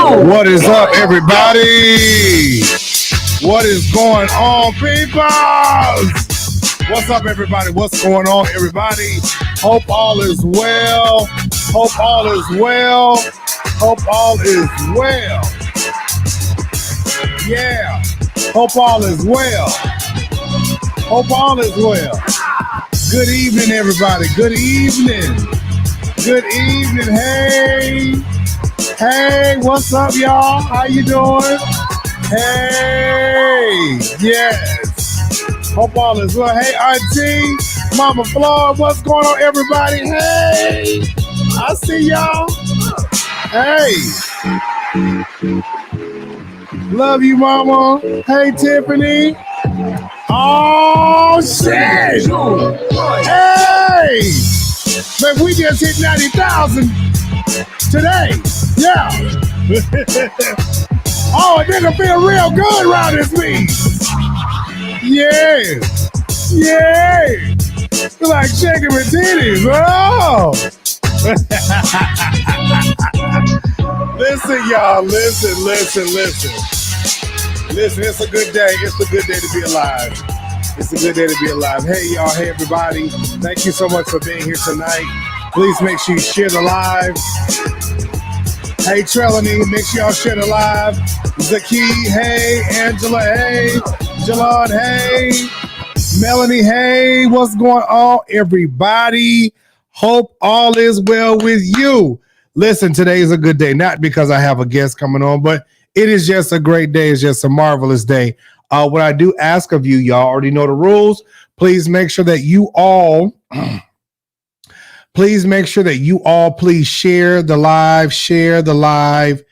What is up, everybody? What is going on, people? What's up, everybody? What's going on, everybody? Hope all is well. Hope all is well. Hope all is well. Yeah. Hope all is well. Hope all is well. Good evening, everybody. Good evening. Good evening. Hey. Hey, what's up, y'all? How you doing? Hey. Yes. Hope all is well. Hey, Auntie, Mama Floyd, what's going on, everybody? Hey. I see y'all. Hey. Love you, Mama. Hey, Tiffany. Oh, shit. Hey. Man, we just hit 90,000 today. Yeah. Oh, a nigga feel real good around this week. Yeah. Yeah. Feel like shaking my titties. Oh. Listen, y'all. Listen. Listen, it's a good day. It's a good day to be alive. It's a good day to be alive. Hey, y'all. Hey, everybody. Thank you so much for being here tonight. Please make sure you share the live. Hey, Trelawney, make sure y'all share the live. Zaki, hey. Angela, hey. Jalon, hey. Melanie, hey. What's going on, everybody? Hope all is well with you. Listen, today is a good day, not because I have a guest coming on, but it is just a great day. It's just a marvelous day. What I do ask of you, y'all already know the rules. Please make sure that you all, please share the live, share the live.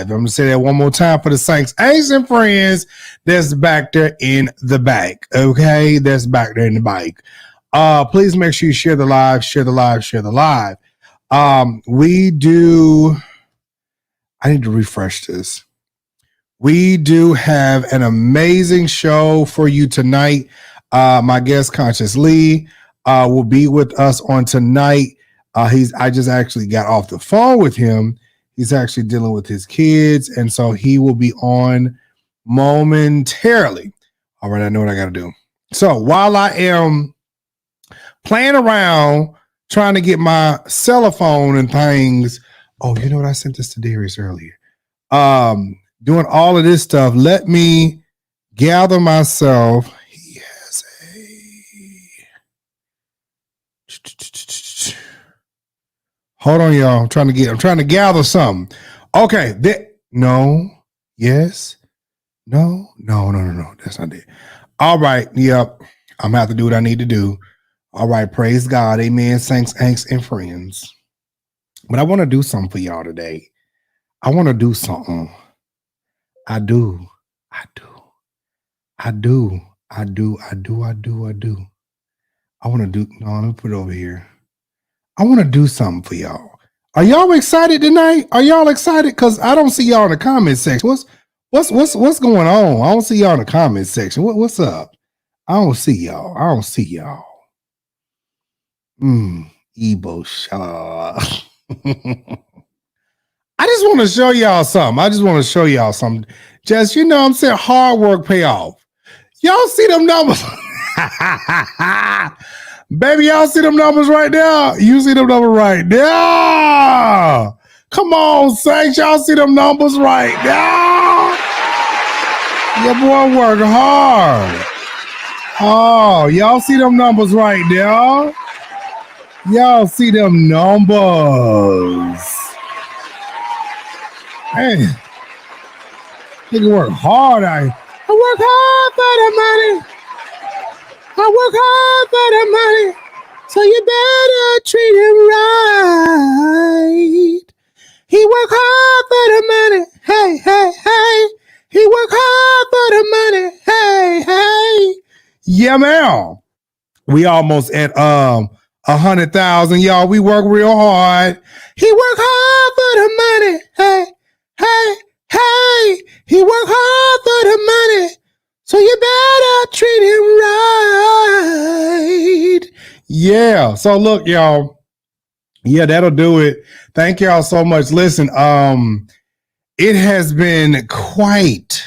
I'm going to say that one more time for the Saints, Aints, and friends that's back there in the bike. Okay, that's back there in the bike. Please make sure you share the live. I need to refresh this. We do have an amazing show for you tonight. My guest, Conscious Lee, will be with us on tonight. I just actually got off the phone with him. He's actually dealing with his kids, and so he will be on momentarily. All right, I know what I got to do. So while I am playing around trying to get my cell phone and things, oh, you know what? I sent this to Darius earlier. Doing all of this stuff, let me gather myself. He has a... Hold on, y'all. I'm trying to gather something. Okay. No. Yes. No. That's not it. All right. Yep. I'm gonna have to do what I need to do. All right. Praise God. Amen. Saints, Aints, and friends. But I want to do something for y'all today. I want to do something. I do. I want to do, no, let me put it over here. I want to do something for y'all. Are y'all excited tonight? Are y'all excited? Because I don't see y'all in the comment section. What's going on? I don't see y'all in the comment section. What's up? I don't see y'all. Ebo Shaw. I just want to show y'all something. Just, you know what I'm saying, hard work pay off. Y'all see them numbers? Baby, y'all see them numbers right now? You see them numbers right now? Come on, Saints, y'all see them numbers right now? Your boy work hard. Oh, y'all see them numbers right now? Y'all see them numbers. Hey, nigga work hard. I work hard for the money. So you better treat him right. He work hard for the money. Hey. He work hard for the money. Hey. Yeah, man. We almost at 100,000, y'all. We work real hard. He work hard for the money. Hey. He work hard for the money. So you better treat him right. Yeah. So look, y'all. Yeah, that'll do it. Thank y'all so much. Listen, it has been quite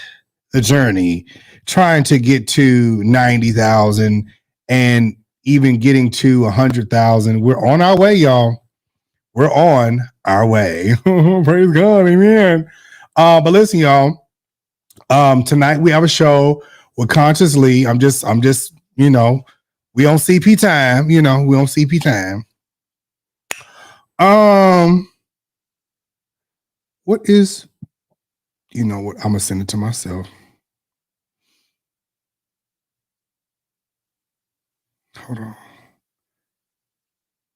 the journey trying to get to 90,000 and even getting to 100,000. We're on our way, y'all. We're on our way. Praise God, amen. But listen, y'all. Tonight we have a show with Conscious Lee. I'm just, we on CP time. We on CP time. What is, what? I'm gonna send it to myself. Hold on.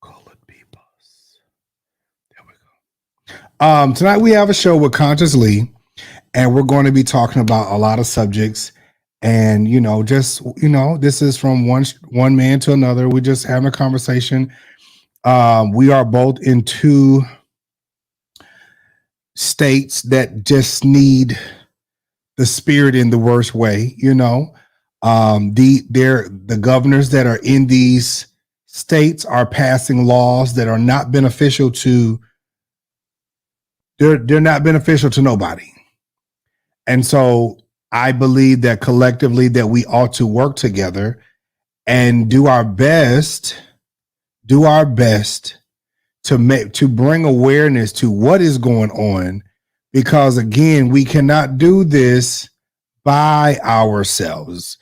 Colored peoples. There we go. Tonight we have a show with Conscious Lee, and we're going to be talking about a lot of subjects. And this is from one man to another. We're just having a conversation. We are both in two states that just need the spirit in the worst way. The governors that are in these states are passing laws that are not beneficial to. They're not beneficial to nobody, and so I believe that collectively that we ought to work together and do our best to bring awareness to what is going on, because again, we cannot do this by ourselves.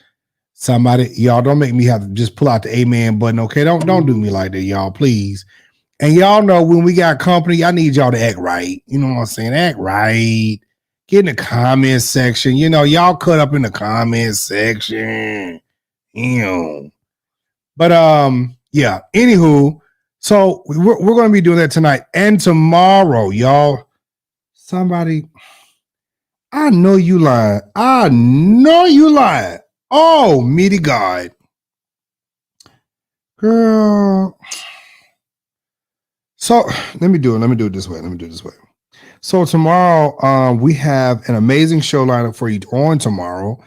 Somebody, y'all, don't make me have to just pull out the amen button. Okay, don't do me like that, y'all, please. And y'all know when we got company, I need y'all to act right. You know what I'm saying? Act right. Get in the comment section. Y'all cut up in the comment section. But yeah. Anywho, so we're going to be doing that tonight and tomorrow, y'all. Somebody, I know you lying. Oh, meaty God, girl. So let me do it this way. So tomorrow, we have an amazing show lineup for you on tomorrow.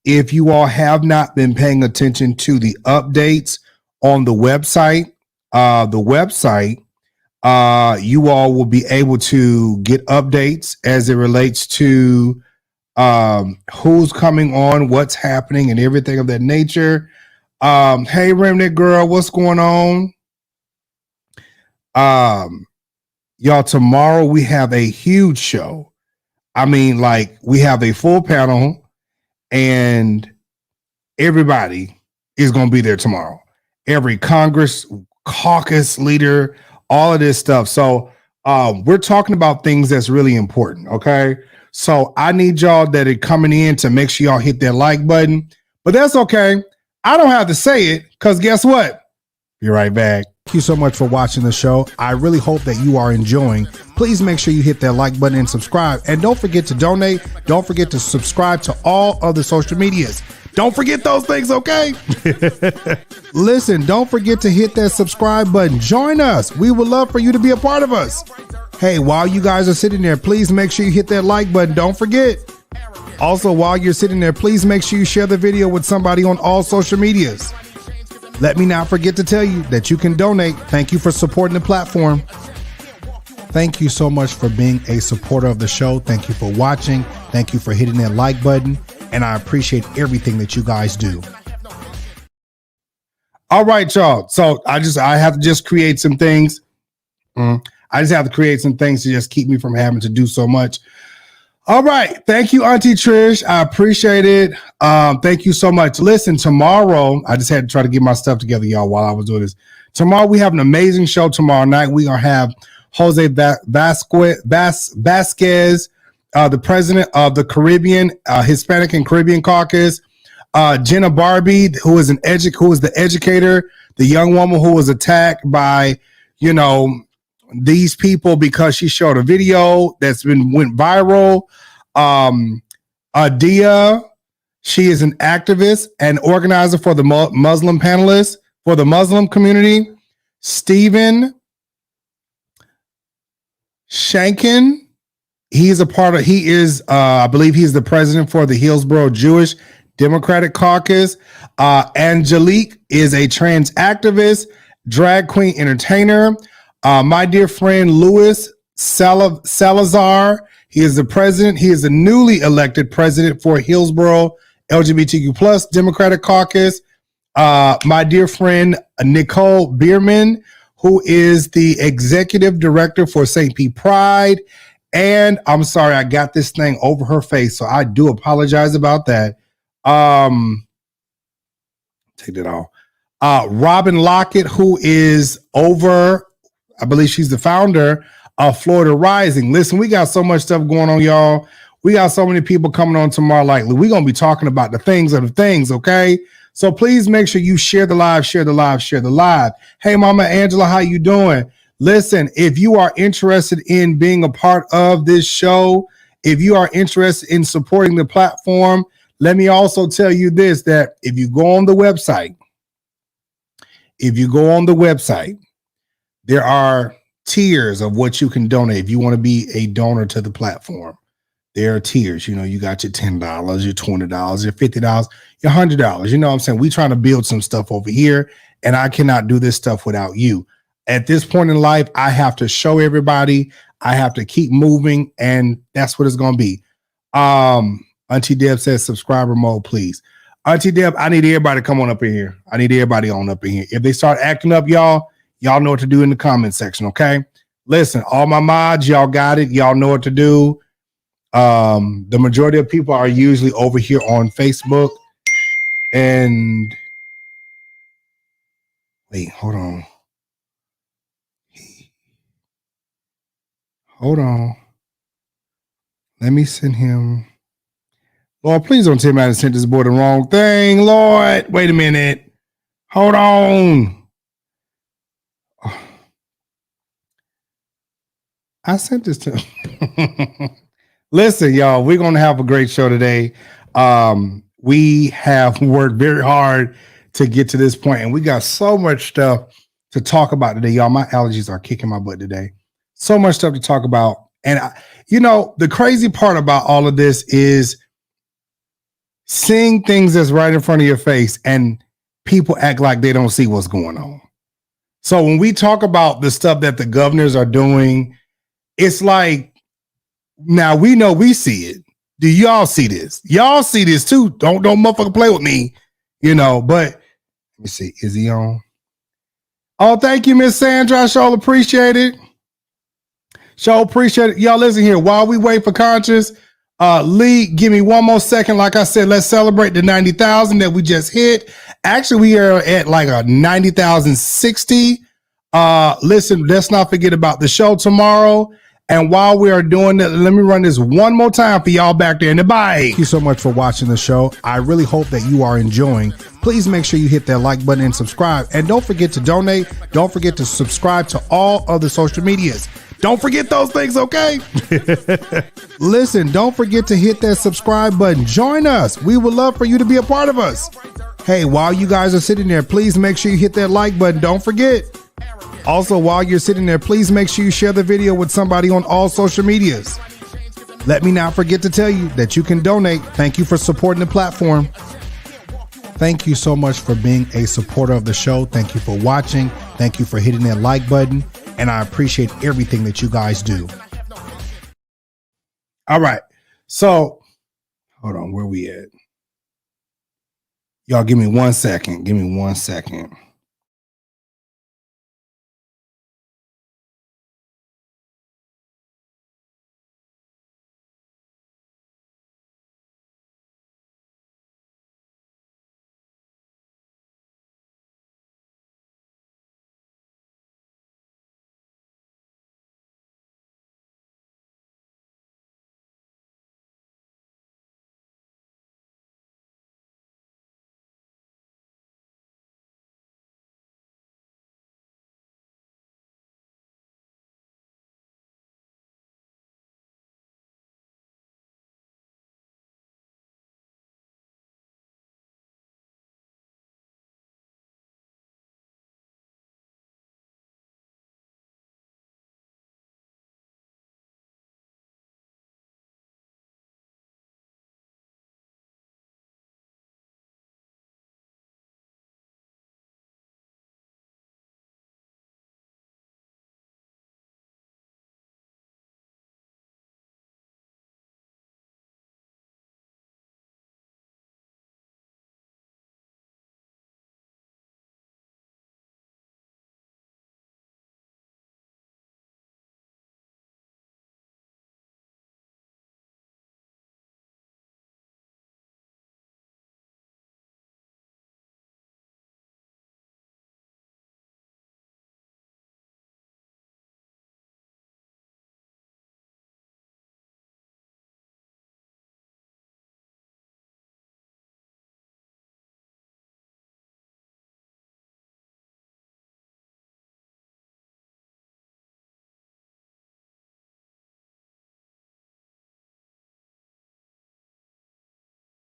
If you all have not been paying attention to the updates on the website, you all will be able to get updates as it relates to who's coming on, what's happening, and everything of that nature. Hey, Remnant Girl, what's going on? Y'all, tomorrow we have a huge show. I mean, we have a full panel and everybody is going to be there tomorrow. Every caucus leader, all of this stuff. So we're talking about things that's really important. Okay. So I need y'all that are coming in to make sure y'all hit that like button, but that's okay. I don't have to say it because guess what? Be right back. Thank you so much for watching the show. I really hope that you are enjoying. Please make sure you hit that like button and subscribe. And don't forget to donate. Don't forget to subscribe to all other social medias. Don't forget those things, okay? Listen, don't forget to hit that subscribe button. Join us. We would love for you to be a part of us. Hey, while you guys are sitting there, please make sure you hit that like button. Don't forget. Also, while you're sitting there, please make sure you share the video with somebody on all social medias. Let me not forget to tell you that you can donate. Thank you for supporting the platform. Thank you so much for being a supporter of the show. Thank you for watching. Thank you for hitting that like button. And I appreciate everything that you guys do. All right, y'all. So I have to just create some things. I just have to create some things to just keep me from having to do so much. All right. Thank you, Auntie Trish. I appreciate it. Thank you so much. Listen, tomorrow, I just had to try to get my stuff together, y'all, while I was doing this. Tomorrow, we have an amazing show tomorrow night. We're going to have Jose Vasquez, the president of the Caribbean, Hispanic and Caribbean Caucus, Jenna Barbie, who is the educator, the young woman who was attacked by, these people because she showed a video that's went viral. Adia, she is an activist and organizer for the Muslim panelists for the Muslim community. Stephen Shankin, he is I believe he's the president for the Hillsborough Jewish Democratic Caucus. Angelique is a trans activist, drag queen entertainer. My dear friend Louis Salazar. He is the president. He is the newly elected president for Hillsborough LGBTQ plus Democratic Caucus. My dear friend Nicole Bierman, who is the executive director for St. Pete Pride. And I'm sorry, I got this thing over her face, so I do apologize about that. Take that off. Robin Lockett, who is over, I believe she's the founder of Florida Rising. Listen, we got so much stuff going on, y'all. We got so many people coming on tomorrow. Like, we're going to be talking about the things of the things, okay? So please make sure you share the live, share the live, share the live. Hey, Mama Angela, how you doing? Listen, if you are interested in being a part of this show, if you are interested in supporting the platform, let me also tell you this, that if you go on the website, there are tiers of what you can donate. If you want to be a donor to the platform, there are tiers. You know, you got your $10, your $20, your $50, your $100. You know what I'm saying? We trying to build some stuff over here, and I cannot do this stuff without you. At this point in life, I have to show everybody. I have to keep moving, and that's what it's going to be. Auntie Deb says subscriber mode, please. Auntie Deb, I need everybody to come on up in here. I need everybody on up in here. If they start acting up, y'all know what to do in the comment section, okay? Listen, all my mods, y'all got it. Y'all know what to do. The majority of people are usually over here on Facebook. And wait, hold on. Let me send him. Lord, please don't tell me I sent this boy the wrong thing. Lord, wait a minute. Hold on. I sent this to him. Listen, y'all, we're going to have a great show today. We have worked very hard to get to this point, and we got so much stuff to talk about today, y'all. My allergies are kicking my butt today. So much stuff to talk about. And, the crazy part about all of this is seeing things that's right in front of your face, and people act like they don't see what's going on. So when we talk about the stuff that the governors are doing, it's like, now we know we see it. Do y'all see this? Y'all see this too. Don't motherfucker play with me, but let me see. Is he on? Oh, thank you, Miss Sandra. I sure appreciate it. Y'all listen here. While we wait for Conscious, Lee, give me one more second. Like I said, let's celebrate the 90,000 that we just hit. Actually, we are at like a 90,060. Listen, let's not forget about the show tomorrow. And while we are doing that, let me run this one more time for y'all back there in the bike. Thank you so much for watching the show. I really hope that you are enjoying. Please make sure you hit that like button and subscribe. And don't forget to donate. Don't forget to subscribe to all other social medias. Don't forget those things, okay? Listen, don't forget to hit that subscribe button. Join us. We would love for you to be a part of us. Hey, while you guys are sitting there, please make sure you hit that like button. Don't forget. Also, while you're sitting there, please make sure you share the video with somebody on all social medias. Let me not forget to tell you that you can donate. Thank you for supporting the platform. Thank you so much for being a supporter of the show. Thank you for watching. Thank you for hitting that like button. And I appreciate everything that you guys do. All right. So, hold on. Where we at? Y'all give me 1 second. Give me 1 second.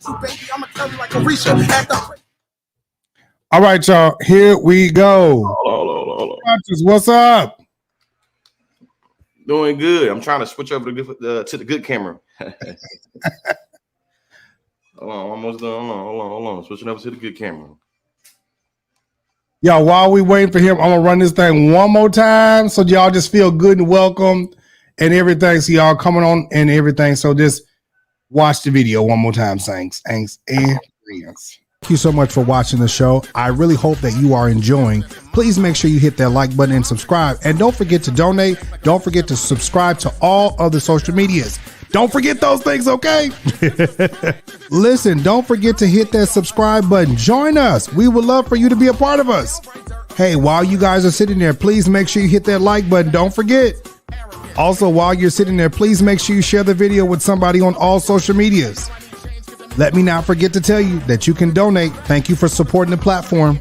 All right, y'all. Here we go. Hold on. What's up? Doing good. I'm trying to switch over to the good camera. Hold on, almost done. Hold on. Switching over to the good camera. Y'all, while we waiting for him, I'm gonna run this thing one more time so y'all just feel good and welcome and everything. So y'all coming on and everything. So just watch the video one more time, Saints and friends. Thank you so much for watching the show. I really hope that you are enjoying. Please make sure you hit that like button and subscribe. And don't forget to donate. Don't forget to subscribe to all other social medias. Don't forget those things, okay? Listen, don't forget to hit that subscribe button. Join us. We would love for you to be a part of us. Hey, while you guys are sitting there, please make sure you hit that like button. Don't forget. Also, while you're sitting there, please make sure you share the video with somebody on all social medias. Let me not forget to tell you that you can donate. Thank you for supporting the platform.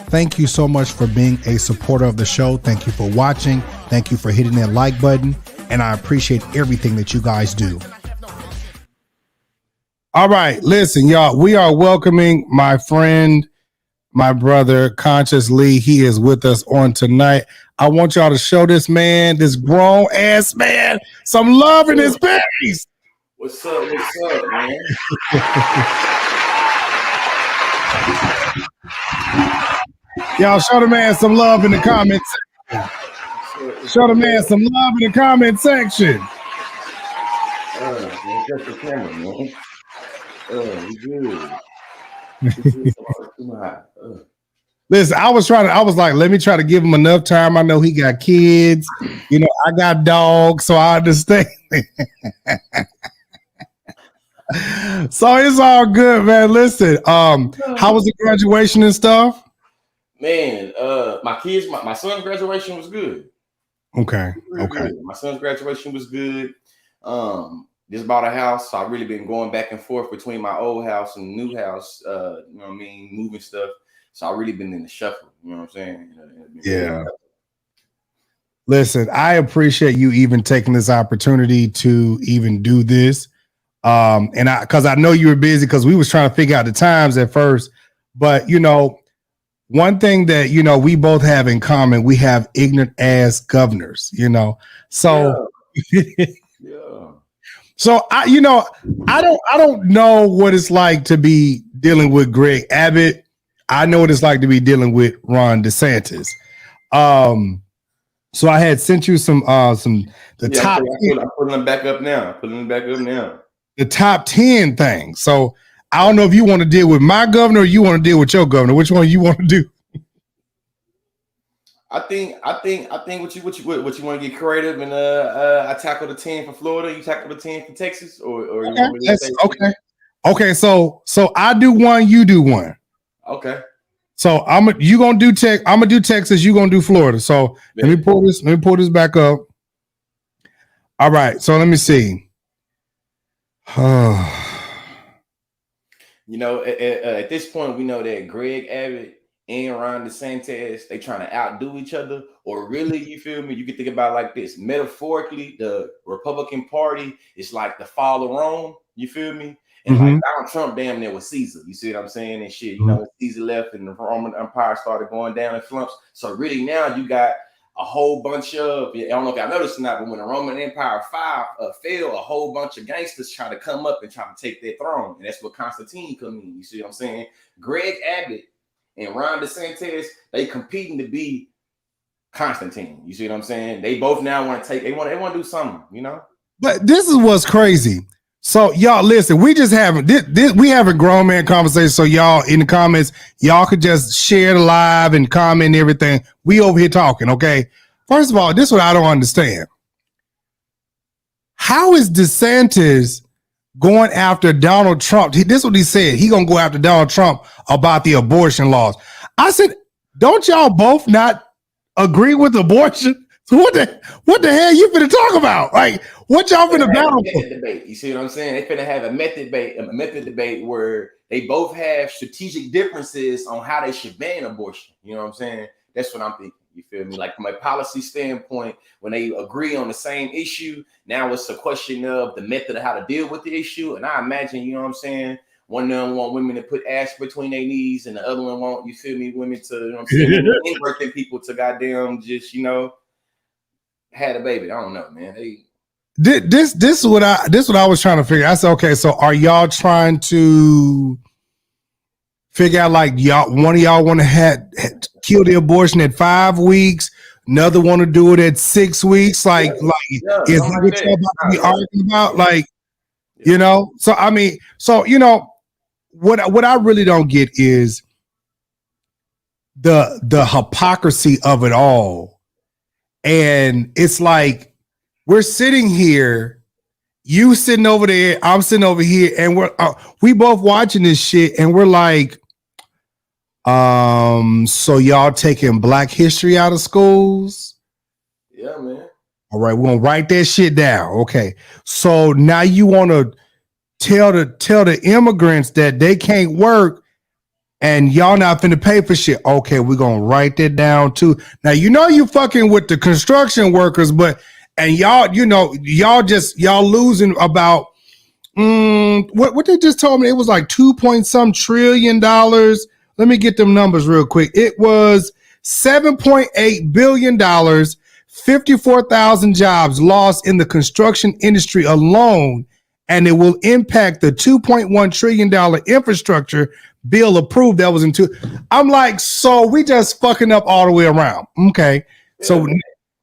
Thank you so much for being a supporter of the show. Thank you for watching. Thank you for hitting that like button. And I appreciate everything that you guys do. All right, listen, y'all. We are welcoming my friend, my brother, Conscious Lee. He is with us on tonight. I want y'all to show this man, this grown ass man, some love in his face. What's up, man? Y'all show the man some love in the comments section. Show the man some love in the comment section. Just the camera, man. Good. Listen, I was like, let me try to give him enough time. I know he got kids. You know, I got dogs, so I understand. So it's all good, man. Listen, how was the graduation and stuff? Man, my son's graduation was good. Okay. Good. My son's graduation was good. Just bought a house, so I've really been going back and forth between my old house and the new house. You know what I mean, moving stuff. So I've really been in the shuffle. You know what I'm saying? Yeah. Listen, I appreciate you even taking this opportunity to even do this. Because I know you were busy because we was trying to figure out the times at first, but you know, one thing that you know we both have in common, we have ignorant ass governors, you know. So yeah. So I don't know what it's like to be dealing with Greg Abbott. I know what it's like to be dealing with Ron DeSantis. So I had sent you some top. I'm putting them back up now. The top 10 things. So I don't know if you want to deal with my governor or you want to deal with your governor. Which one you want to do? I think what you want to get creative and I tackle the 10 for Florida, you tackle the 10 for Texas, or okay. So I do one, you do one. Okay. So I'm gonna do Texas, you gonna do Florida. So let me pull this back up. All right, so let me see. You know, at this point, we know that Greg Abbott and Ron DeSantis, they trying to outdo each other, or really, you feel me? You can think about it like this. Metaphorically, the Republican Party is like the fall of Rome, you feel me? And like Donald Trump damn near was Caesar, you see what I'm saying? And shit, you know, when Caesar left and the Roman Empire started going down in flumps. So really now you got a whole bunch of, I don't know if y'all noticed or not, but when the Roman Empire fell, a whole bunch of gangsters try to come up and try to take their throne. And that's what Constantine come in, you see what I'm saying? Greg Abbott and Ron DeSantis, they competing to be Constantine. You see what I'm saying? They both now want to they want to do something, you know? But this is what's crazy. So y'all listen, we just having we having grown man conversation. So y'all in the comments, y'all could just share the live and comment and everything. We over here talking, okay? First of all, this is what I don't understand. How is DeSantis going after Donald Trump? This is what he said. He gonna go after Donald Trump about the abortion laws. I said, don't y'all both not agree with abortion? So what the hell you finna talk about? Like, what y'all finna battle for? Debate. You see what I'm saying? They finna have a method debate where they both have strategic differences on how they should ban abortion. You know what I'm saying? That's what I'm thinking. You feel me? Like from a policy standpoint, when they agree on the same issue, now it's a question of the method of how to deal with the issue. And I imagine, you know what I'm saying, one of them want women to put ash between their knees, and the other one want, you feel me, women to, you know what I'm saying, working people to goddamn just, you know, had a baby. I don't know, man. This is what I was trying to figure. I said, okay, so are y'all trying to figure out like one of y'all want to kill the abortion at 5 weeks, another want to do it at 6 weeks? Like is that what y'all about to be arguing about? Like, you know? So I mean, you know, what I really don't get is the hypocrisy of it all. And it's like we're sitting here, you sitting over there, I'm sitting over here, and we both watching this shit, and we're like, so y'all taking Black history out of schools? Yeah, man. All right, we're gonna write that shit down. Okay, so now you want to tell the immigrants that they can't work, and y'all not finna pay for shit. Okay, we're gonna write that down too. Now you know you fucking with the construction workers, but and y'all, you know, y'all losing about what they just told me. It was like 2.some trillion dollars. Let me get them numbers real quick. It was $7.8 billion, 54,000 jobs lost in the construction industry alone, and it will impact the $2.1 trillion infrastructure bill approved that was in two. I'm like, so we just fucking up all the way around. Okay. Yeah. So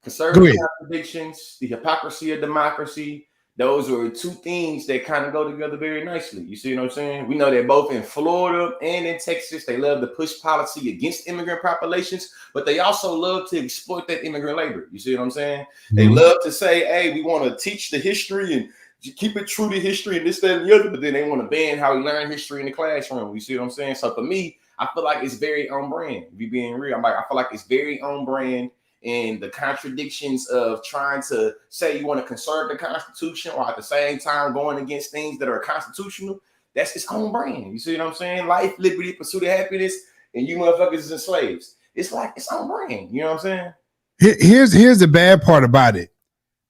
conservative contradictions, the hypocrisy of democracy, those are two things that kind of go together very nicely. You see what I'm saying? We know that both in Florida and in Texas, they love to push policy against immigrant populations, but they also love to exploit that immigrant labor. You see what I'm saying? Mm-hmm. They love to say, hey, we want to teach the history and keep it true to history and this, that, and the other, but then they want to ban how we learn history in the classroom. You see what I'm saying? So for me, I feel like it's very on brand. If you're being real, I feel like it's very on brand. And the contradictions of trying to say you want to conserve the Constitution or at the same time going against things that are constitutional, that's its own brand. You see what I'm saying? Life, liberty, pursuit of happiness, and you motherfuckers is slaves. It's like its own brand. You know what I'm saying? Here's the bad part about it.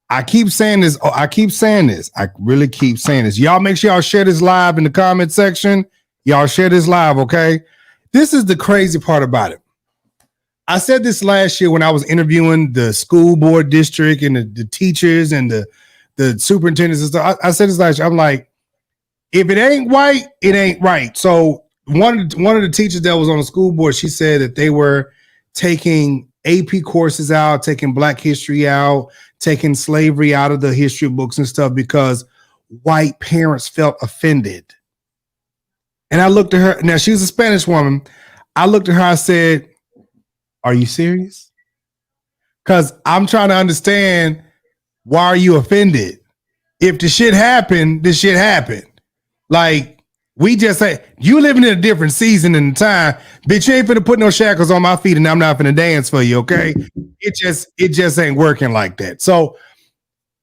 I keep saying this. I really keep saying this. Y'all make sure y'all share this live in the comment section. Y'all share this live, okay? This is the crazy part about it. I said this last year when I was interviewing the school board district and the teachers and the superintendents and stuff. I said this last year. I'm like, if it ain't white, it ain't right. So one of the teachers that was on the school board, she said that they were taking AP courses out, taking Black history out, taking slavery out of the history books and stuff because white parents felt offended. And I looked at her. Now, she was a Spanish woman. I looked at her. I said, are you serious? Because I'm trying to understand, why are you offended? If the shit happened, the shit happened. Like, we just say, you living in a different season and time, bitch, you ain't finna put no shackles on my feet and I'm not finna dance for you, okay? It just ain't working like that. So,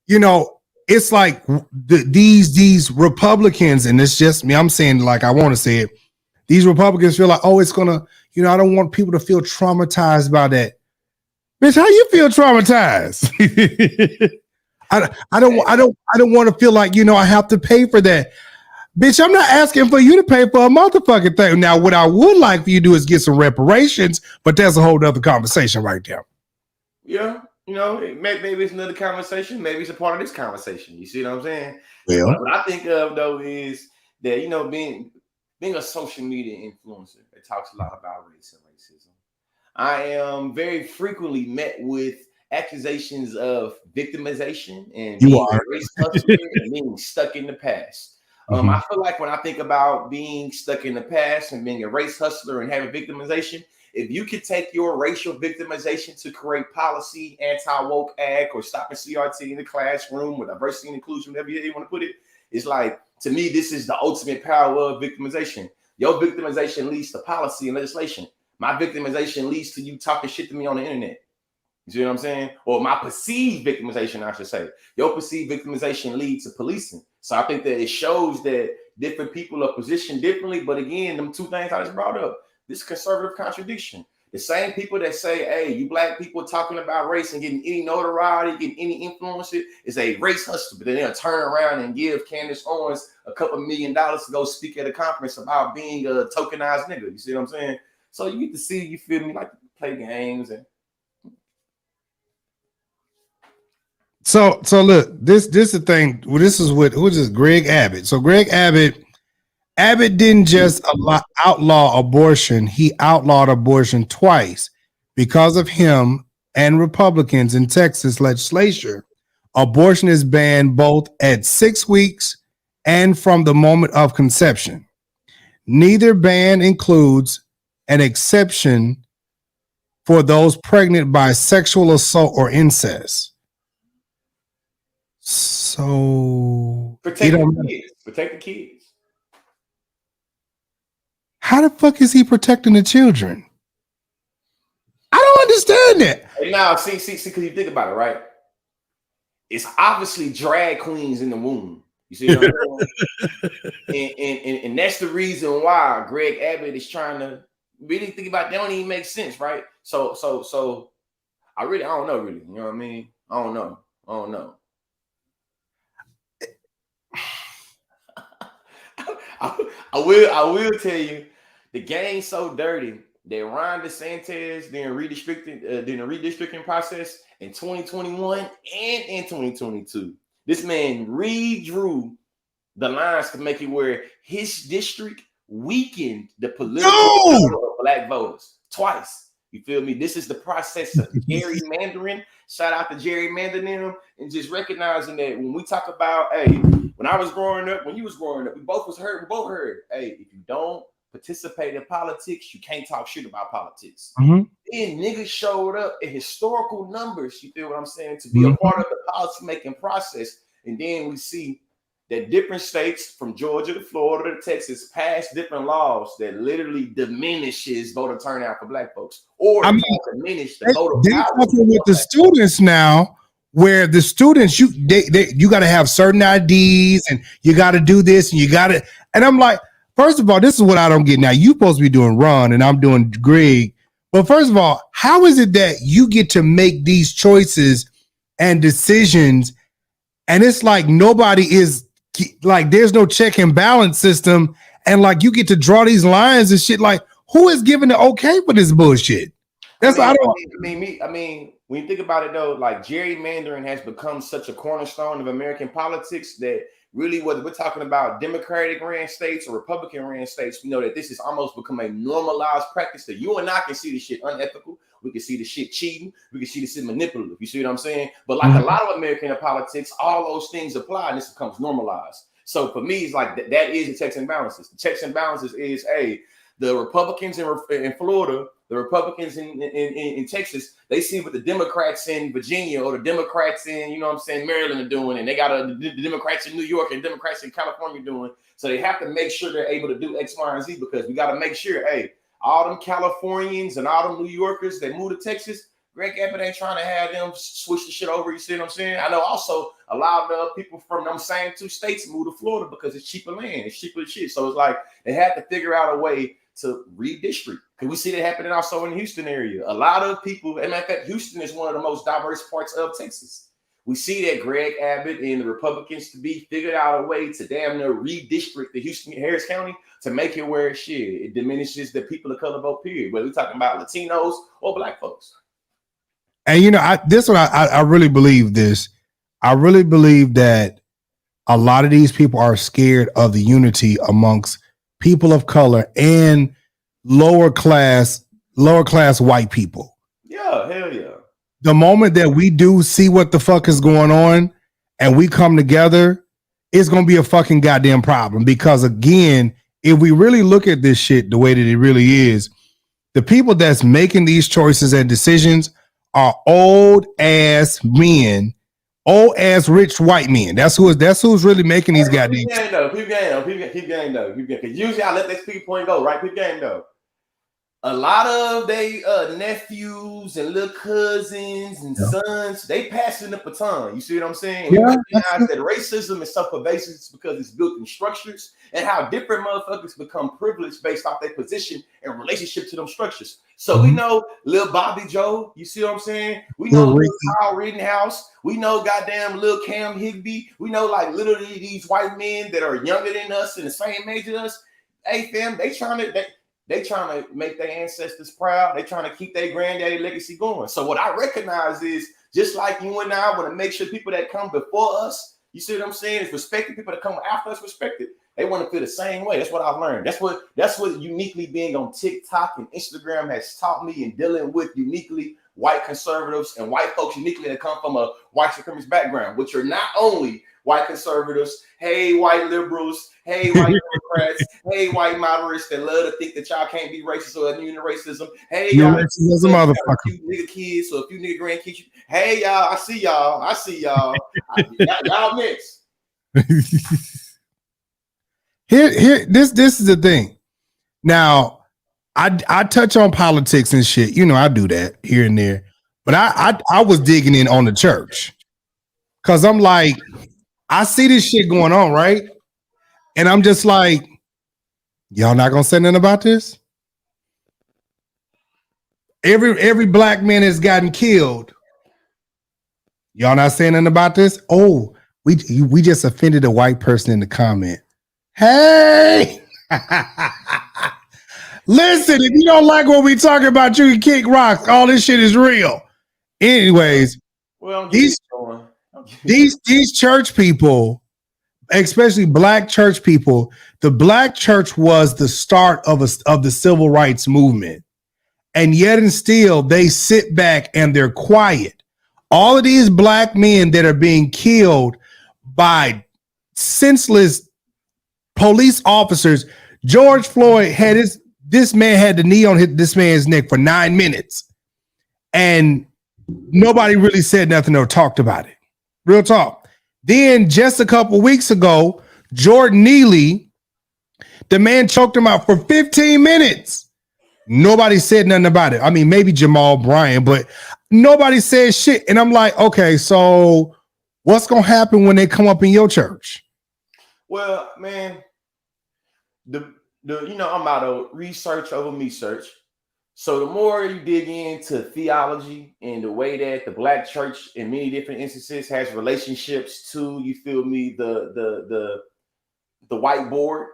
you know, it's like these Republicans, and it's just me, I'm saying like I want to say it, these Republicans feel like, oh, it's gonna, you know, I don't want people to feel traumatized by that. Bitch, how you feel traumatized? I don't want to feel like, you know, I have to pay for that. Bitch, I'm not asking for you to pay for a motherfucking thing. Now, what I would like for you to do is get some reparations, but that's a whole other conversation right there. Yeah, you know, maybe it's another conversation. Maybe it's a part of this conversation. You see what I'm saying? Yeah. What I think of, though, is that, you know, being a social media influencer that talks a lot about race and racism, I am very frequently met with accusations of victimization and being a race hustler and being stuck in the past. I feel like when I think about being stuck in the past and being a race hustler and having victimization, if you could take your racial victimization to create policy, anti-woke act, or stopping CRT in the classroom, or diversity and inclusion, whatever you want to put it, it's like, to me, this is the ultimate power of victimization. Your victimization leads to policy and legislation. My victimization leads to you talking shit to me on the internet. You see what I'm saying? Or my perceived victimization, I should say. Your perceived victimization leads to policing. So I think that it shows that different people are positioned differently. But again, them two things I just brought up, this conservative contradiction. The same people that say, hey, you black people talking about race and getting any notoriety, getting any influence is a race hustler. But then they'll turn around and give Candace Owens a couple $1 million to go speak at a conference about being a tokenized nigga. You see what I'm saying? So you get to see, you feel me, like play games and So look, this is the thing. Well, this is what, who is this? Greg Abbott. So Greg Abbott didn't just outlaw abortion. He outlawed abortion twice. Because of him and Republicans in Texas legislature, abortion is banned both at 6 weeks and from the moment of conception. Neither ban includes an exception for those pregnant by sexual assault or incest. So protect the kids. How the fuck is he protecting the children? I don't understand that. Hey, now, see, because you think about it, right? It's obviously drag queens in the womb. You see what I'm saying? and that's the reason why Greg Abbott is trying to really think about it. That don't even make sense, right? So I don't know, really. You know what I mean? I don't know. I will tell you, the game's so dirty that Ron DeSantis during the redistricting process in 2021 and in 2022, this man redrew the lines to make it where his district weakened the political of black voters twice. You feel me? This is the process of gerrymandering. Shout out to gerrymandering and just recognizing that when we talk about, hey, when I was growing up, when you was growing up, we both heard, hey, if you don't participate in politics, you can't talk shit about politics. Mm-hmm. Then niggas showed up in historical numbers, you feel what I'm saying, to be a part of the policy making process. And then we see that different states from Georgia to Florida to Texas pass different laws that literally diminishes voter turnout for black folks, or diminish the voter power. They're talking with the students now, where the students you got to have certain IDs and you got to do this and you got to. And I'm like, first of all, this is what I don't get. Now you supposed to be doing Ron and I'm doing Greg, but first of all, how is it that you get to make these choices and decisions, and it's like nobody is. Like there's no check and balance system, and like you get to draw these lines and shit. Like who is giving the okay for this bullshit? That's I mean, when you think about it though, like gerrymandering has become such a cornerstone of American politics that really, whether we're talking about Democratic ran states or Republican ran states, we know that this has almost become a normalized practice that you and I can see the shit unethical. We can see the shit cheating. We can see the shit manipulative. You see what I'm saying? But like a lot of American politics, all those things apply and this becomes normalized. So for me, it's like that is the checks and balances. The checks and balances is, hey, the Republicans in Florida, the Republicans in Texas, they see what the Democrats in Virginia or the Democrats in, you know what I'm saying, Maryland are doing, and they got the Democrats in New York and Democrats in California doing. So they have to make sure they're able to do X, Y, and Z, because we got to make sure, hey, all them Californians and all them New Yorkers that move to Texas, Greg Abbott ain't trying to have them switch the shit over. You see what I'm saying? I know also a lot of people from them same two states move to Florida because it's cheaper land. It's cheaper shit. So it's like they had to figure out a way to redistrict. Because we see that happening also in the Houston area. A lot of people, and matter of fact, Houston is one of the most diverse parts of Texas. We see that Greg Abbott and the Republicans to be figured out a way to damn near redistrict the Houston Harris County to make it where it diminishes the people of color vote, period. Whether we're talking about Latinos or black folks. And you know, I really believe this. I really believe that a lot of these people are scared of the unity amongst people of color and lower class white people. Yeah, hell yeah. The moment that we do see what the fuck is going on and we come together, it's going to be a fucking goddamn problem. Because again, if we really look at this shit the way that it really is, the people that's making these choices and decisions are old ass men, old ass rich white men. That's who's really making these goddamn. Keep game though. Because usually I let this speak point go, right? Keep game though. a lot of they nephews and little cousins and sons, they passing the baton. You see what I'm saying? We recognize that racism is so pervasive because it's built in structures and how different motherfuckers become privileged based off their position and relationship to them structures. So we know Lil Bobby Joe, you see what I'm saying? We know Lil Kyle Rittenhouse. We know goddamn Lil Cam Higby. We know like literally these white men that are younger than us and the same age as us. Hey fam, they trying to make their ancestors proud. They trying to keep their granddaddy legacy going. So what I recognize is just like you and I want to make sure people that come before us, you see what I'm saying, is respected. People that come after us respected. They want to feel the same way. That's what I've learned. That's what uniquely being on TikTok and Instagram has taught me in dealing with uniquely white conservatives and white folks uniquely that come from a white supremacist background, which are not only white conservatives, hey, white liberals, hey, white Democrats, hey, white moderates that love to think that y'all can't be racist or immune to racism. Hey, y'all, racist as a motherfucker. A few nigga kids or a few nigga grandkids. Hey, y'all, I see y'all. Y'all mix. This is the thing. Now, I touch on politics and shit. You know, I do that here and there. But I was digging in on the church. Cause I'm like, I see this shit going on, right? And I'm just like, y'all not gonna say nothing about this? Every black man has gotten killed. Y'all not saying nothing about this? Oh, we just offended a white person in the comment. Hey, listen, if you don't like what we talking about, you can kick rocks. All this shit is real. Anyways, well, these church people, especially black church people, the black church was the start of the civil rights movement. And yet and still, they sit back and they're quiet. All of these black men that are being killed by senseless police officers. George Floyd had this man had the knee on this man's neck for 9 minutes. And nobody really said nothing or talked about it. Real talk. Then just a couple weeks ago, Jordan Neely, the man choked him out for 15 minutes. Nobody said nothing about it. I mean, maybe Jamal Bryant, but nobody said shit. And I'm like, okay, so what's going to happen when they come up in your church? Well, man, I'm out of research over me search. So the more you dig into theology and the way that the black church in many different instances has relationships to, you feel me, the whiteboard,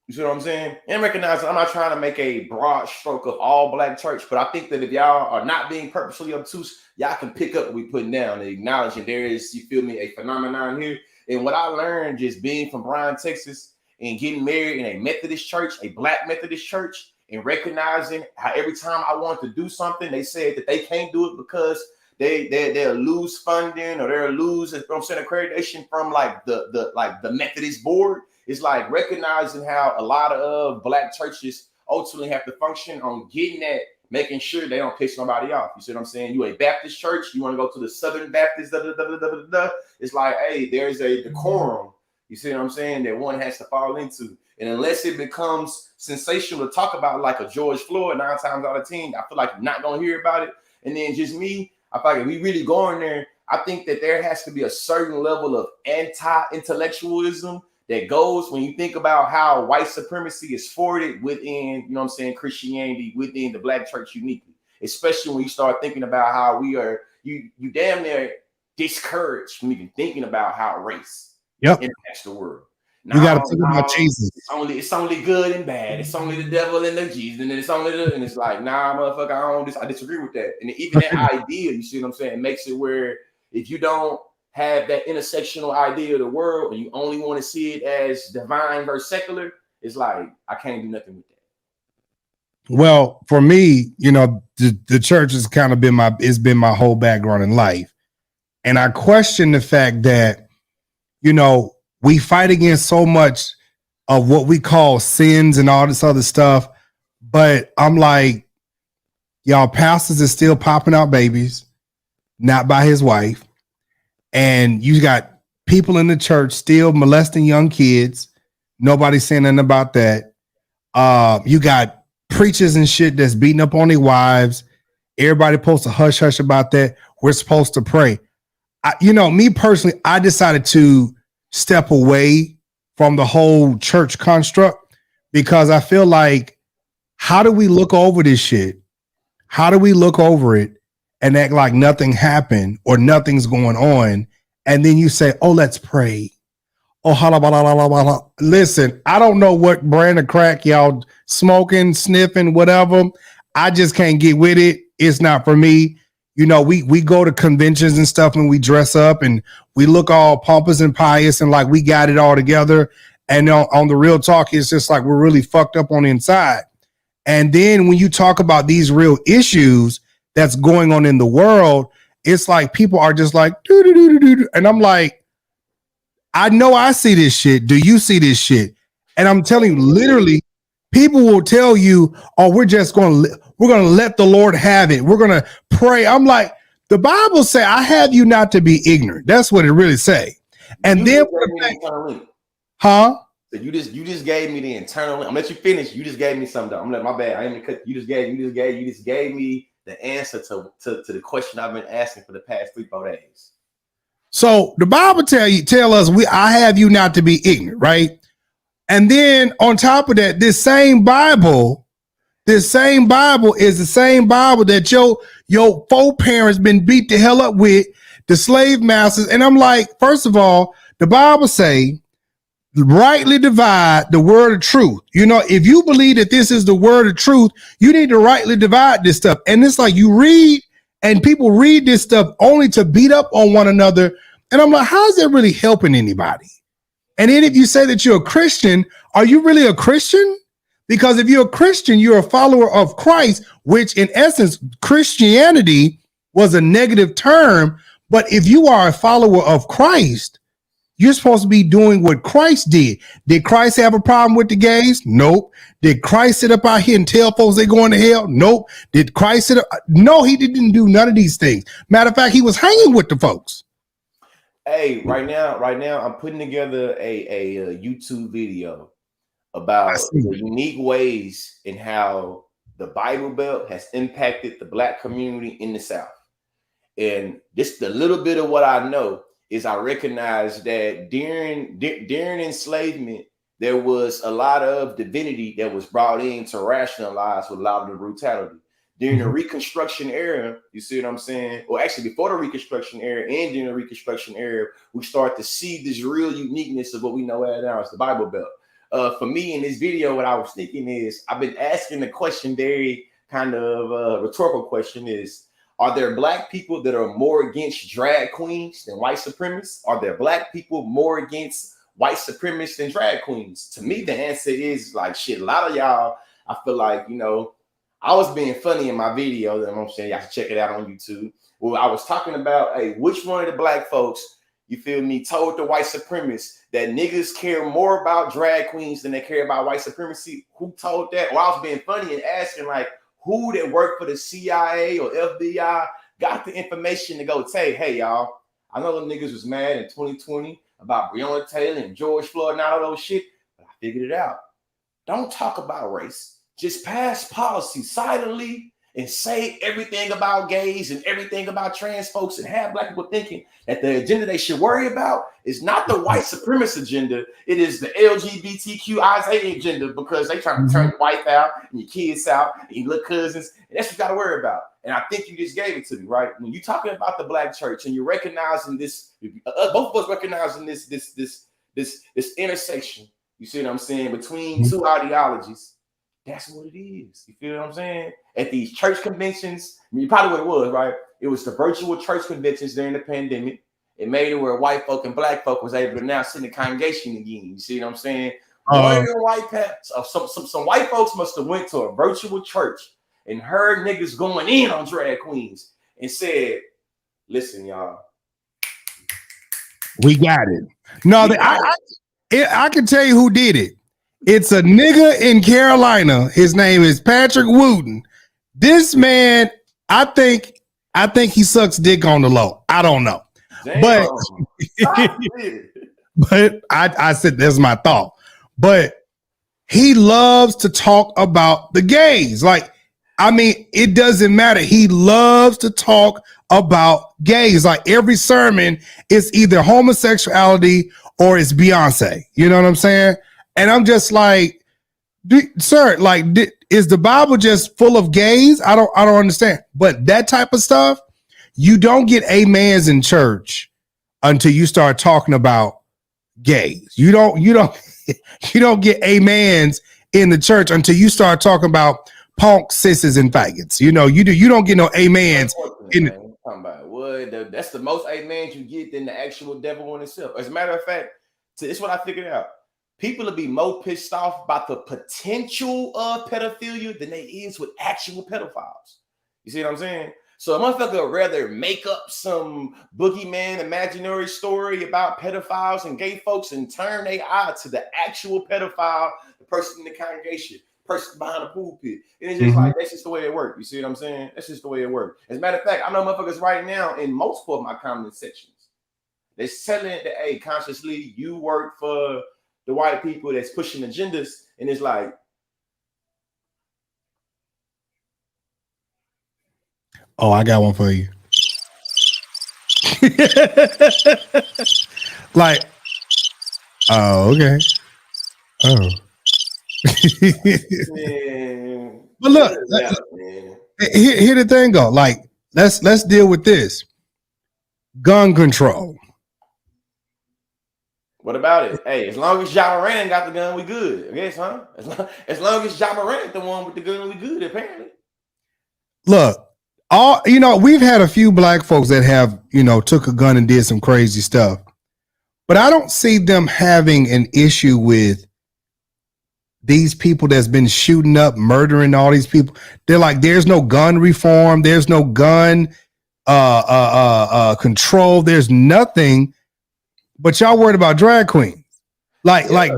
you see what I'm saying? And recognize I'm not trying to make a broad stroke of all black church, but I think that if y'all are not being purposely obtuse, y'all can pick up what we putting down and acknowledge that there is, you feel me, a phenomenon here. And what I learned just being from Bryan, Texas, and getting married in a Methodist church, a black Methodist church, and recognizing how every time I want to do something, they said that they can't do it because they'll lose funding or they'll lose accreditation from like the Methodist board. It's like recognizing how a lot of black churches ultimately have to function on getting that, making sure they don't piss nobody off. You see what I'm saying? You a Baptist church, you want to go to the Southern Baptist, it's like, hey, there's a decorum. You see what I'm saying? That one has to fall into. And unless it becomes sensational to talk about like a George Floyd 9 times out of 10, I feel like you're not going to hear about it. And then just me, I feel like if we really go in there, I think that there has to be a certain level of anti-intellectualism that goes when you think about how white supremacy is forwarded within, you know what I'm saying, Christianity, within the black church uniquely. Especially when you start thinking about how we are, you damn near discouraged from even thinking about how race impacts the world. Now, you got to think about Jesus. It's only good and bad. It's only the devil and the Jesus, and then and it's like, nah, motherfucker, I disagree with that. And even that idea, you see what I'm saying, it makes it where if you don't have that intersectional idea of the world and you only want to see it as divine versus secular, it's like I can't do nothing with that. Well, for me, you know, the church has kind of been my whole background in life, and I question the fact that, you know, we fight against so much of what we call sins and all this other stuff. But I'm like, y'all, pastors is still popping out babies, not by his wife. And you got people in the church still molesting young kids. Nobody's saying nothing about that. You got preachers and shit that's beating up on their wives. Everybody supposed to hush hush about that. We're supposed to pray. Me personally, I decided to step away from the whole church construct because I feel like, how do we look over this shit? How do we look over it and act like nothing happened or nothing's going on? And then you say, oh, let's pray. Oh, listen, I don't know what brand of crack y'all smoking, sniffing, whatever. I just can't get with it. It's not for me. We go to conventions and stuff and we dress up and we look all pompous and pious and like we got it all together. And on the real talk, it's just like we're really fucked up on the inside. And then when you talk about these real issues that's going on in the world, it's like people are just like, doo-doo-doo-doo-doo. And I'm like, I know I see this shit. Do you see this shit? And I'm telling you, literally, people will tell you, oh, we're going to let the Lord have it. We're going to pray. I'm like, the Bible say, I have you not to be ignorant. That's what it really say. And then, huh? So you just gave me the internal. I'm gonna let you finish. You just gave me something. I'm like, my bad. I ain't cut. You just gave me the answer to the question I've been asking for the past 3-4 days. So the Bible tell us I have you not to be ignorant, right? And then on top of that, this same Bible is the same Bible that your foreparents been beat the hell up with, the slave masters. And I'm like, first of all, the Bible say, rightly divide the word of truth. If you believe that this is the word of truth, you need to rightly divide this stuff. And it's like you read and people read this stuff only to beat up on one another. And I'm like, how is that really helping anybody? And then if you say that you're a Christian, are you really a Christian? Because if you're a Christian, you're a follower of Christ, which in essence, Christianity was a negative term. But if you are a follower of Christ, you're supposed to be doing what Christ did. Did Christ have a problem with the gays? Nope. Did Christ sit up out here and tell folks they're going to hell? Nope. Did Christ sit up? No, he didn't do none of these things. Matter of fact, he was hanging with the folks. Hey, right now, I'm putting together a YouTube video about the unique ways in how the Bible Belt has impacted the Black community in the South. And just a little bit of what I know is I recognize that during enslavement, there was a lot of divinity that was brought in to rationalize with a lot of the brutality. During the Reconstruction era, you see what I'm saying? Well, actually, before the Reconstruction era and during the Reconstruction era, we start to see this real uniqueness of what we know now as the Bible Belt. For me, in this video, what I was thinking is, I've been asking the question, very kind of rhetorical question is, are there Black people that are more against drag queens than white supremacists? Are there Black people more against white supremacists than drag queens? To me, the answer is like, shit, a lot of y'all, I feel like, I was being funny in my video. That I'm saying, y'all should check it out on YouTube. Well, I was talking about, hey, which one of the Black folks, you feel me, told the white supremacists that niggas care more about drag queens than they care about white supremacy? Who told that? Well, I was being funny and asking, like, who that worked for the CIA or FBI got the information to go say, hey, y'all, I know them niggas was mad in 2020 about Breonna Taylor and George Floyd and all those shit, but I figured it out. Don't talk about race. Just pass policy silently and say everything about gays and everything about trans folks and have Black people thinking that the agenda they should worry about is not the white supremacist agenda. It is the LGBTQ Isaiah agenda, because they trying to turn your wife out and your kids out and your little cousins. And that's what you got to worry about. And I think you just gave it to me, right? When you're talking about the Black church and you're recognizing this, both of us recognizing this intersection, you see what I'm saying, between two ideologies. That's what it is. You feel what I'm saying? At these church conventions, probably what it was, right? It was the virtual church conventions during the pandemic. It made it where white folk and Black folk was able to now sit in the congregation again. You see what I'm saying? Some white folks must have went to a virtual church and heard niggas going in on drag queens and said, listen, y'all, we got it. No, I can tell you who did it. It's a nigga in Carolina. His name is Patrick Wooten. This man, I think he sucks dick on the low. I don't know. Damn. But I said that's my thought. But he loves to talk about the gays. Like, I mean, it doesn't matter. He loves to talk about gays. Like every sermon is either homosexuality or it's Beyonce. You know what I'm saying? And I'm just like, sir, like, is the Bible just full of gays? I don't understand. But that type of stuff, you don't get amens in church until you start talking about gays. You don't get amens in the church until you start talking about punk, sissies, and faggots. You don't get no amens in the talking about what that's the most amens you get than the actual devil in itself. As a matter of fact, it's what I figured out. People will be more pissed off about the potential of pedophilia than they is with actual pedophiles. You see what I'm saying? So a motherfucker would rather make up some boogeyman imaginary story about pedophiles and gay folks and turn their eye to the actual pedophile, the person in the congregation, person behind the pulpit. And it's just like, that's just the way it works. You see what I'm saying? That's just the way it works. As a matter of fact, I know motherfuckers right now in multiple of my comment sections. They're selling that, hey, consciously, you work for the white people that's pushing agendas. And it's like, oh, I got one for you. Like, oh, okay. Oh. Man. But look, here the thing go. Like, let's deal with this. Gun control. What about it? Hey, as long as Ja Morant got the gun, we good. I guess, huh? As long as Ja Morant the one with the gun, we good, apparently. Look, we've had a few black folks that have, took a gun and did some crazy stuff. But I don't see them having an issue with these people that's been shooting up, murdering all these people. They're like, there's no gun reform, there's no gun control, there's nothing. But y'all worried about drag queens. Hey, man,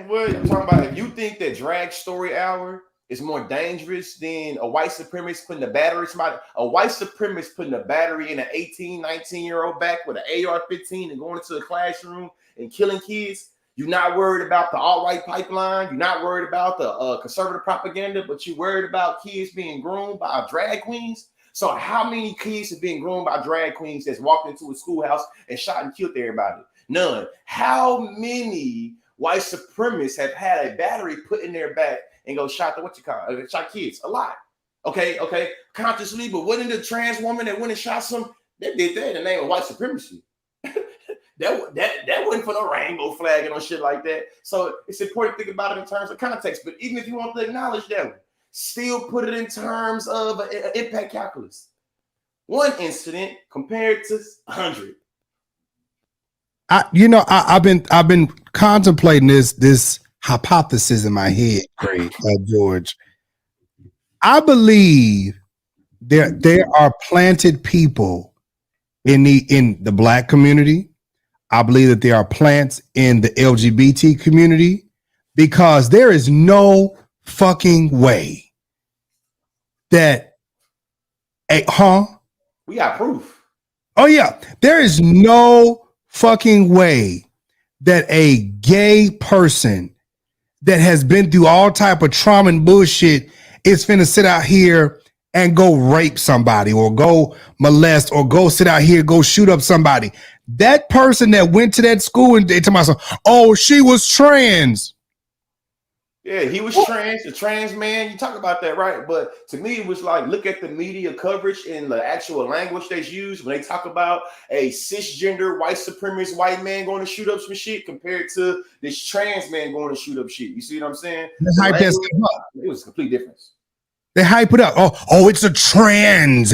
what you talking about? If you think that Drag Story Hour is more dangerous than a white supremacist putting a battery putting a battery in an 18, 19-year-old back with an AR-15 and going into the classroom and killing kids, you're not worried about the alt-right pipeline. You're not worried about the conservative propaganda, but you're worried about kids being groomed by drag queens. So how many kids have been groomed by drag queens that's walked into a schoolhouse and shot and killed everybody? None. How many white supremacists have had a battery put in their back and go shot shot kids? A lot. Okay. Consciously, but wasn't the trans woman that went and shot some? They did that in the name of white supremacy. That wasn't for no rainbow flag and no shit like that. So it's important to think about it in terms of context. But even if you want to acknowledge that one, still put it in terms of impact calculus. One incident compared to 100. I've been contemplating this hypothesis in my head, George. I believe there are planted people in the black community. I believe that there are plants in the LGBT community, because there is no fucking way that we got proof. Oh yeah, there is no fucking way that a gay person that has been through all type of trauma and bullshit is finna sit out here and go rape somebody or go molest or go sit out here, go shoot up somebody. That person that went to that school and they tell myself, oh, she was trans. Yeah, he was trans, the trans man. You talk about that, right? But to me, it was like, look at the media coverage and the actual language they use when they talk about a cisgender white supremacist white man going to shoot up some shit compared to this trans man going to shoot up shit. You see what I'm saying? It was a complete difference. They hype it up. Oh, it's a trans.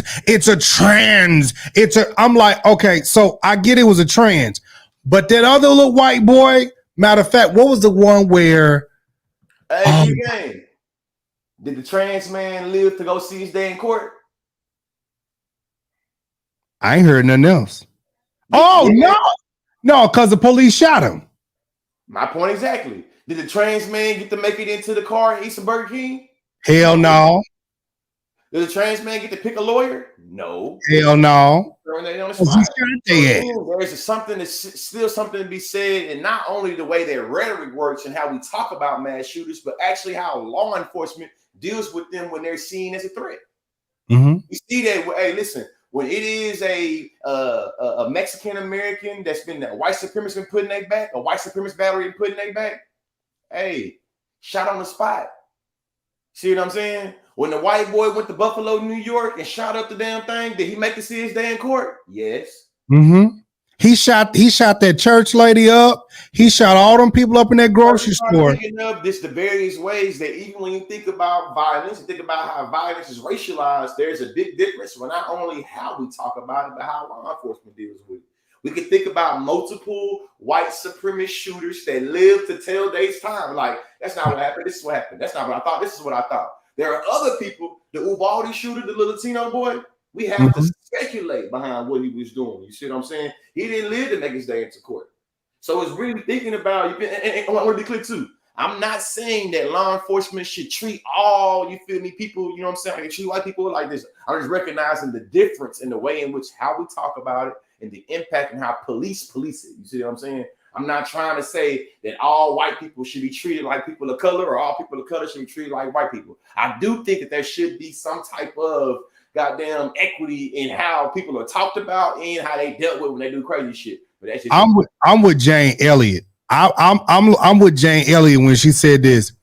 I'm like, okay, so I get it was a trans. But that other little white boy, matter of fact, what was the one where did the trans man live to go see his day in court? I ain't heard nothing else. No, because the police shot him. My point exactly. Did the trans man get to make it into the car and eat some Burger King? Hell no. Does a trans man get to pick a lawyer? No. Hell no. They on the 'Cause he spot. shot So their ass. again, there's something that's still something to be said, and not only the way their rhetoric works and how we talk about mass shooters, but actually how law enforcement deals with them when they're seen as a threat. Mm-hmm. You see that? Hey, listen. When it is a Mexican American that's been a white supremacist been put in their back, a white supremacist battery been put in their back, hey, shot on the spot. See what I'm saying? When the white boy went to Buffalo, New York, and shot up the damn thing, did he make it see his day in court? Yes. Mm-hmm. He shot that church lady up. He shot all them people up in that grocery store. Picking up this the various ways that even when you think about violence, and think about how violence is racialized, there's a big difference for not only how we talk about it, but how law enforcement deals with it. We can think about multiple white supremacist shooters that live to tell day's time. Like, that's not what happened. This is what happened. That's not what I thought. This is what I thought. There are other people, the Uvalde shooter, the Latino boy, we have to speculate behind what he was doing. You see what I'm saying? He didn't live to make his day into court. So it's really thinking about, and I want to be clear too. I'm not saying that law enforcement should treat all, you feel me, people, you know what I'm saying, they treat white people like this. I'm just recognizing the difference in the way in which how we talk about it and the impact and how police it. You see what I'm saying? I'm not trying to say that all white people should be treated like people of color or all people of color should be treated like white people. I do think that there should be some type of goddamn equity in how people are talked about and how they dealt with when they do crazy shit. But that's just I'm with Jane Elliott. I'm with Jane Elliott when she said this.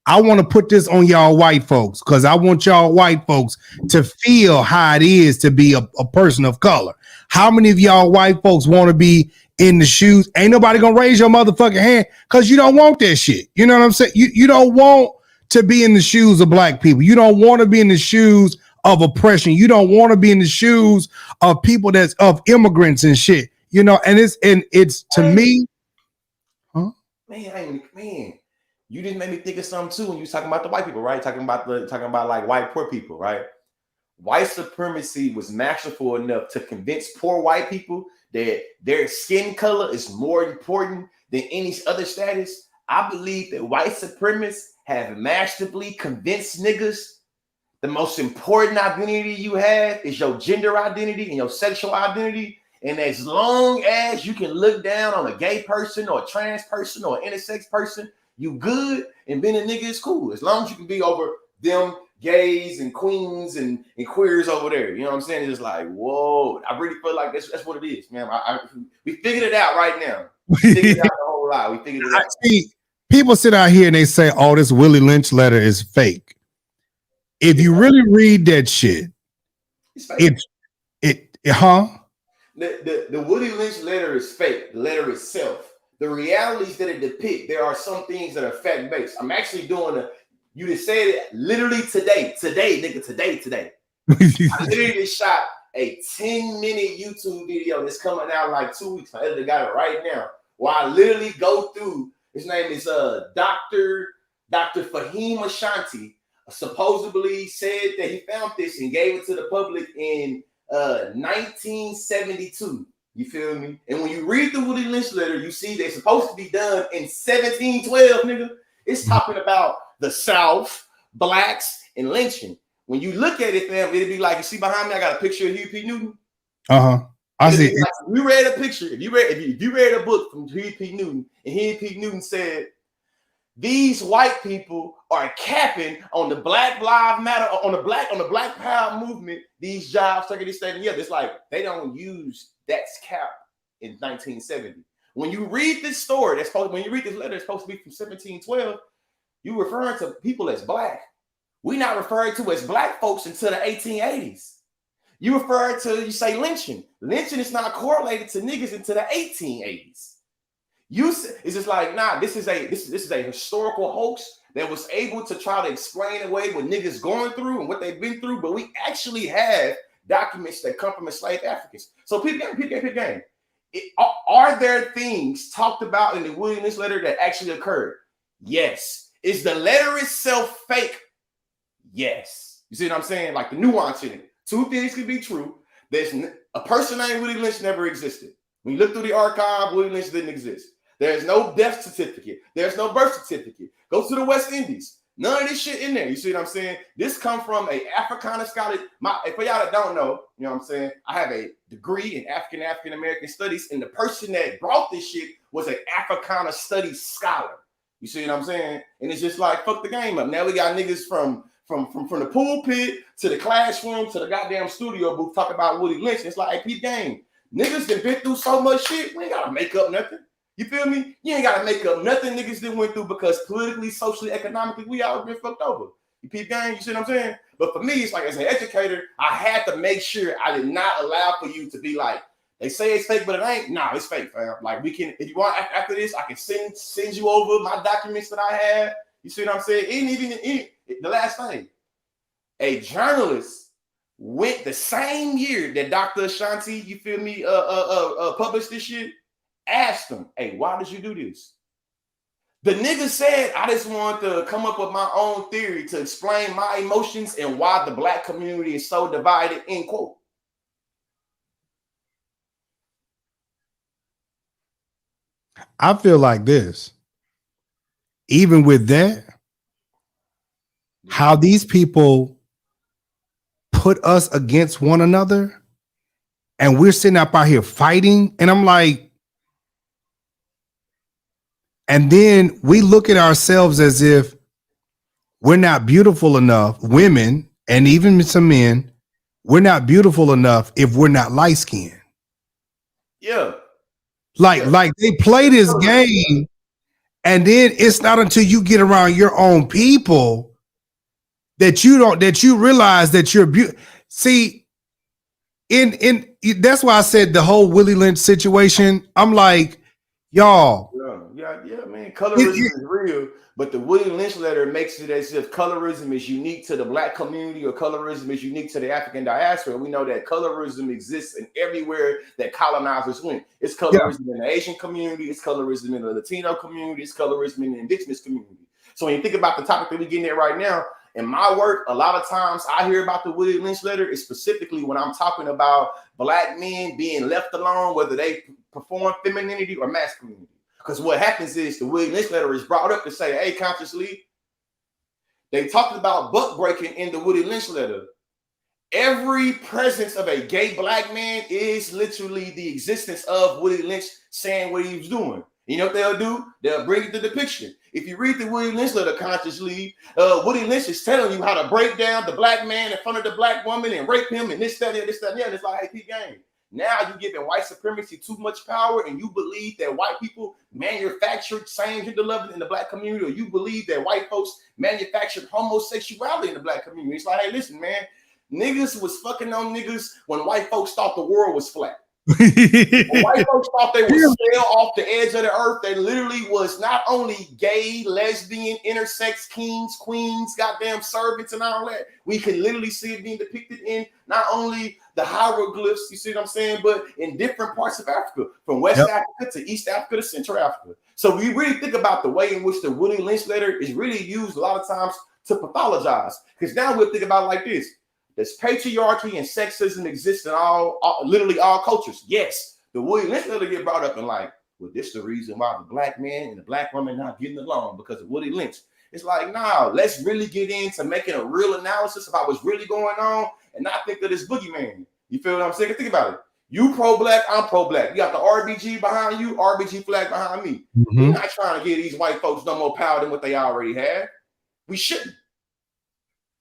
I want to put this on y'all white folks because I want y'all white folks to feel how it is to be a person of color. How many of y'all white folks want to be in the shoes? Ain't nobody gonna raise your motherfucking hand because you don't want that shit. You know what I'm saying? You don't want to be in the shoes of black people. You don't want to be in the shoes of oppression. You don't want to be in the shoes of people that's of immigrants and shit. You know, and it's to me, huh? Man, you just made me think of something too when you was talking about the white people, right? Talking about like white poor people, right? White supremacy was masterful enough to convince poor white people that their skin color is more important than any other status. I believe that white supremacists have masterfully convinced niggas the most important identity you have is your gender identity and your sexual identity. And as long as you can look down on a gay person or a trans person or an intersex person, you good, and being a nigga is cool. As long as you can be over them gays and queens and queers over there. You know what I'm saying? It's just like, whoa. I really feel like that's what it is, man. We figured it out right now. We figured it out a whole lot. We figured it out. See, people sit out here and they say, oh, this Willie Lynch letter is fake. If you really read that shit, it's fake. The Willie Lynch letter is fake. The letter itself. The realities that it depicts, there are some things that are fact-based. I'm actually doing you just said it literally today, nigga, today. I literally just shot a 10-minute YouTube video that's coming out in like 2 weeks. I got it right now. Where I literally go through, his name is Dr. Fahim Ashanti, supposedly said that he found this and gave it to the public in 1972. You feel me? And when you read the Willie Lynch letter, you see they're supposed to be done in 1712, nigga. It's talking about the South, blacks, and lynching. When you look at it, fam, it'd be like, you see behind me, I got a picture of Huey P. Newton. I see. Like, if you read a picture, if you read a book from Huey P. Newton, and Huey P. Newton said, these white people are capping on the Black Lives Matter, on the Black Power movement, these jobs, taking this, that, and the other. It's like they don't use that cap in 1970. When you read this story, when you read this letter, it's supposed to be from 1712. You referring to people as black. We're not referred to as black folks until the 1880s. You refer to, you say lynching. Lynching is not correlated to niggas until the 1880s. It's just like, nah, this is a historical hoax that was able to try to explain away what niggas going through and what they've been through, but we actually have documents that come from enslaved Africans. So peep game. Are there things talked about in the Willie Lynch letter that actually occurred? Yes. Is the letter itself fake? Yes. You see what I'm saying? Like the nuance in it. Two things could be true. There's a person named Willie Lynch never existed. When you look through the archive, Willie Lynch didn't exist. There's no death certificate. There's no birth certificate. Go to the West Indies. None of this shit in there. You see what I'm saying? This come from a Africana scholar. For y'all that don't know, you know what I'm saying? I have a degree in African American studies, and the person that brought this shit was an Africana studies scholar. You see what I'm saying? And it's just like, fuck the game up. Now we got niggas from the pulpit to the classroom to the goddamn studio booth talking about Woody Lynch. It's like, hey, peep game. Niggas that been through so much shit, we ain't gotta make up nothing. You feel me? You ain't gotta make up nothing niggas that went through, because politically, socially, economically, we all been fucked over. You peep game, you see what I'm saying? But for me, it's like, as an educator, I had to make sure I did not allow for you to be like, they say it's fake, but it ain't. Nah, it's fake, fam. Like, we can, if you want after this, I can send you over my documents that I have. You see what I'm saying? Even the last thing, a journalist went the same year that Dr. Ashanti, you feel me, published this shit, asked him, hey, why did you do this? The nigga said, I just wanted to come up with my own theory to explain my emotions and why the black community is so divided, end quote. I feel like this. Even with that, how these people put us against one another, and we're sitting up out here fighting, and I'm like, and then we look at ourselves as if we're not beautiful enough, women, and even some men, we're not beautiful enough if we're not light-skinned. Yeah. Like they play this game, and then it's not until you get around your own people that you realize that you're beautiful. See, in that's why I said the whole Willie Lynch situation, I'm like, y'all. Yeah, man. Colorism is real, but the Willie Lynch letter makes it as if colorism is unique to the black community or colorism is unique to the African diaspora. We know that colorism exists in everywhere that colonizers went. It's colorism in the Asian community, it's colorism in the Latino community, it's colorism in the indigenous community. So when you think about the topic that we're getting at right now, in my work, a lot of times I hear about the Willie Lynch letter is specifically when I'm talking about black men being left alone, whether they perform femininity or masculinity. Because what happens is the Willie Lynch letter is brought up to say, hey, consciously, they talked about buck breaking in the Willie Lynch letter. Every presence of a gay black man is literally the existence of Willie Lynch saying what he was doing. You know what they'll do? They'll bring it to depiction. If you read the Willie Lynch letter consciously, Willie Lynch is telling you how to break down the black man in front of the black woman and rape him and this, that, and this, that, and that. And it's like, hey, P game. Now you're giving white supremacy too much power, and you believe that white people manufactured same-gender love in the black community, or you believe that white folks manufactured homosexuality in the black community. It's like, hey, listen, man, niggas was fucking on niggas when white folks thought the world was flat. When white folks thought they would sail off the edge of the earth, they literally was not only gay, lesbian, intersex kings, queens, goddamn servants, and all that. We can literally see it being depicted in not only the hieroglyphs, you see what I'm saying, but in different parts of Africa, from West Africa to East Africa to Central Africa. So we really think about the way in which the Willie Lynch letter is really used a lot of times to pathologize. Because now we'll think about it like this. Does patriarchy and sexism exist in literally all cultures? Yes. The Willie Lynch letter get brought up and like, well, this is the reason why the black man and the black woman not getting along because of Willie Lynch. It's like, nah, let's really get into making a real analysis about what's really going on and not think of this boogeyman. You feel what I'm saying? Think about it. You pro-black, I'm pro-black. You got the RBG behind you, RBG flag behind me. We're not trying to give these white folks no more power than what they already have. We shouldn't.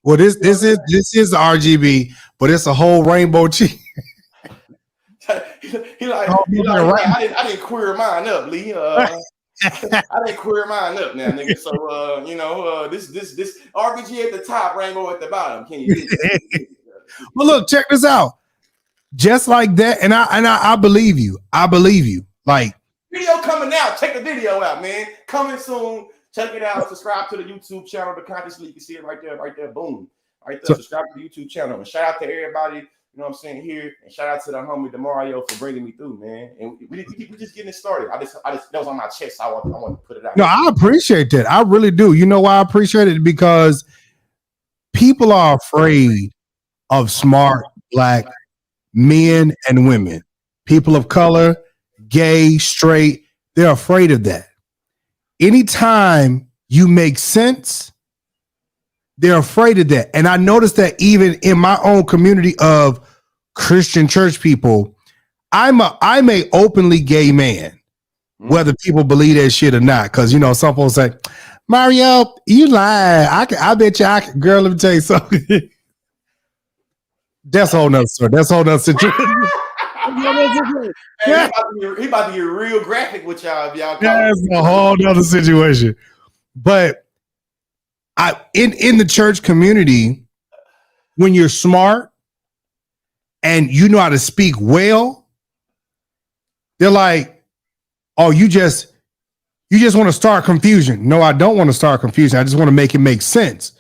Well, this is RGB, but it's a whole rainbow cheek. he like I didn't queer mine up, Lee. I didn't queer mine up now, nigga. So this RBG at the top, rainbow at the bottom. Can you get it? Well, look, check this out. Just like that, and I believe you. I believe you. Like, video coming out. Check the video out, man. Coming soon. Check it out. Subscribe to the YouTube channel, The Consciously. You can see it right there. Boom. Right there. Subscribe to the YouTube channel. And shout out to everybody, you know what I'm saying, here. And shout out to the homie DeMario for bringing me through, man. And we just getting it started. I just that was on my chest. I want to put it out. No, I appreciate that. I really do. You know why I appreciate it? Because people are afraid of smart black men and women. People of color, gay, straight, they're afraid of that. Anytime you make sense They're afraid of that. And I noticed that even in my own community of Christian church people, I'm a openly gay man, whether people believe that shit or not. Because, you know, some folks say, Mario, you lie. I bet you I can. Girl, let me tell you something. That's a whole nother story. That's a whole nother situation. Hey, he about to get real graphic with y'all if y'all call That's a whole nother situation. But in the church community, when you're smart and you know how to speak well, they're like, oh, you just want to start confusion. No, I don't want to start confusion. I just want to make it make sense.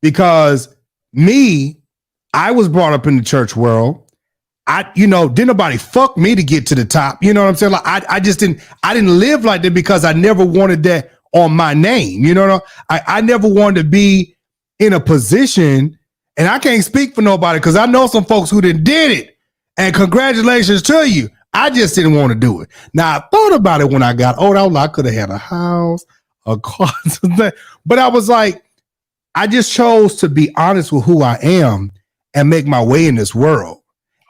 Because I was brought up in the church world. Didn't nobody fuck me to get to the top. You know what I'm saying? Like I didn't live like that because I never wanted that on my name. You know, I never wanted to be in a position, and I can't speak for nobody because I know some folks who did it. And congratulations to you. I just didn't want to do it. Now I thought about it when I got old. I could have had a house, a car, but I was like, I just chose to be honest with who I am and make my way in this world.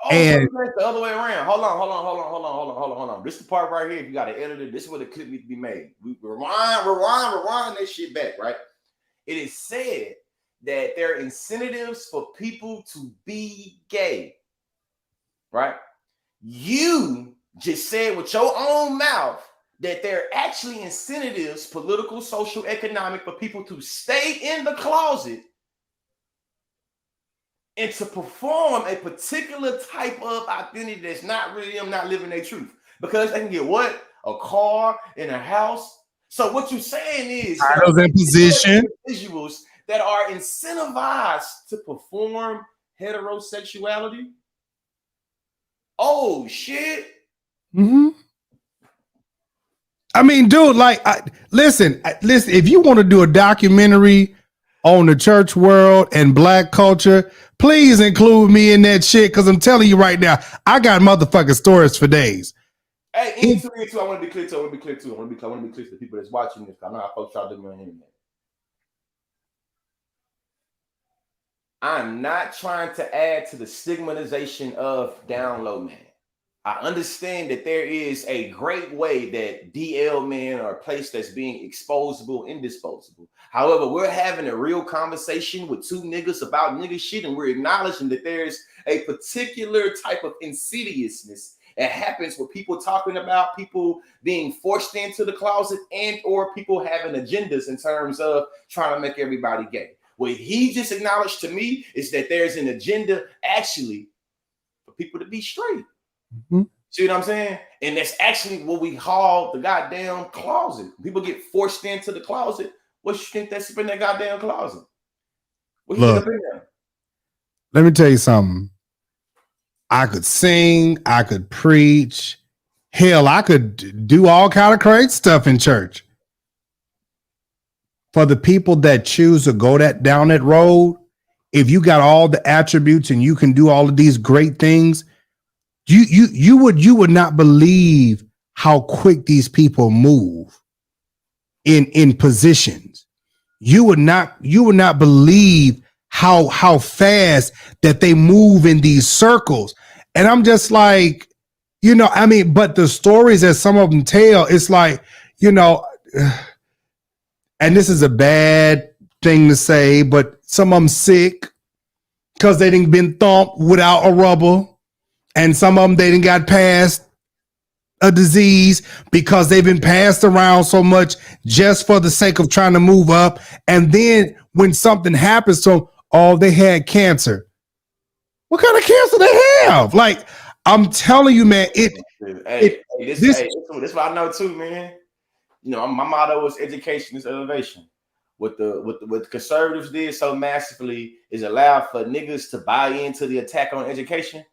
Oh, and the other way around. Hold on. This is the part right here. If you got to edit it, this is where the clip needs to be made. We rewind that shit back, right? It is said that there are incentives for people to be gay, right? You just said with your own mouth that there are actually incentives, political, social, economic, for people to stay in the closet and to perform a particular type of identity that's not really them, not living their truth. Because they can get what? A car and a house. So what you're saying is titles and position individuals that are incentivized to perform heterosexuality. Oh shit. Mm-hmm. I mean, dude, like, listen, if you want to do a documentary on the church world and black culture, please include me in that shit. Cause I'm telling you right now, I got motherfucking stories for days. Hey, I want to be clear too. I want to be clear to the people that's watching this. I know how folks try to do me on the internet. I'm not trying to add to the stigmatization of down low man. I understand that there is a great way that DL men are a place that's being exposable and disposable. However, we're having a real conversation with two niggas about nigga shit, and we're acknowledging that there's a particular type of insidiousness that happens with people talking about people being forced into the closet and or people having agendas in terms of trying to make everybody gay. What he just acknowledged to me is that there's an agenda actually for people to be straight. Mm-hmm. See what I'm saying? And that's actually what we call the goddamn closet. People get forced into the closet. What you think that's in that goddamn closet? What you think up in there? Let me tell you something. I could sing, I could preach, hell, I could do all kind of crazy stuff in church. For the people that choose to go down that road, if you got all the attributes and you can do all of these great things, you would not believe how quick these people move in positions. You would not believe how fast that they move in these circles. And I'm just like, but the stories that some of them tell, it's like, and this is a bad thing to say, but some of them sick because they didn't been thumped without a rubber. And some of them, they didn't got past a disease because they've been passed around so much just for the sake of trying to move up. And then when something happens to them, oh, they had cancer. What kind of cancer they have? Like, I'm telling you, man, this is what I know too, man. My motto is education is elevation. What the conservatives did so massively is allow for niggas to buy into the attack on education.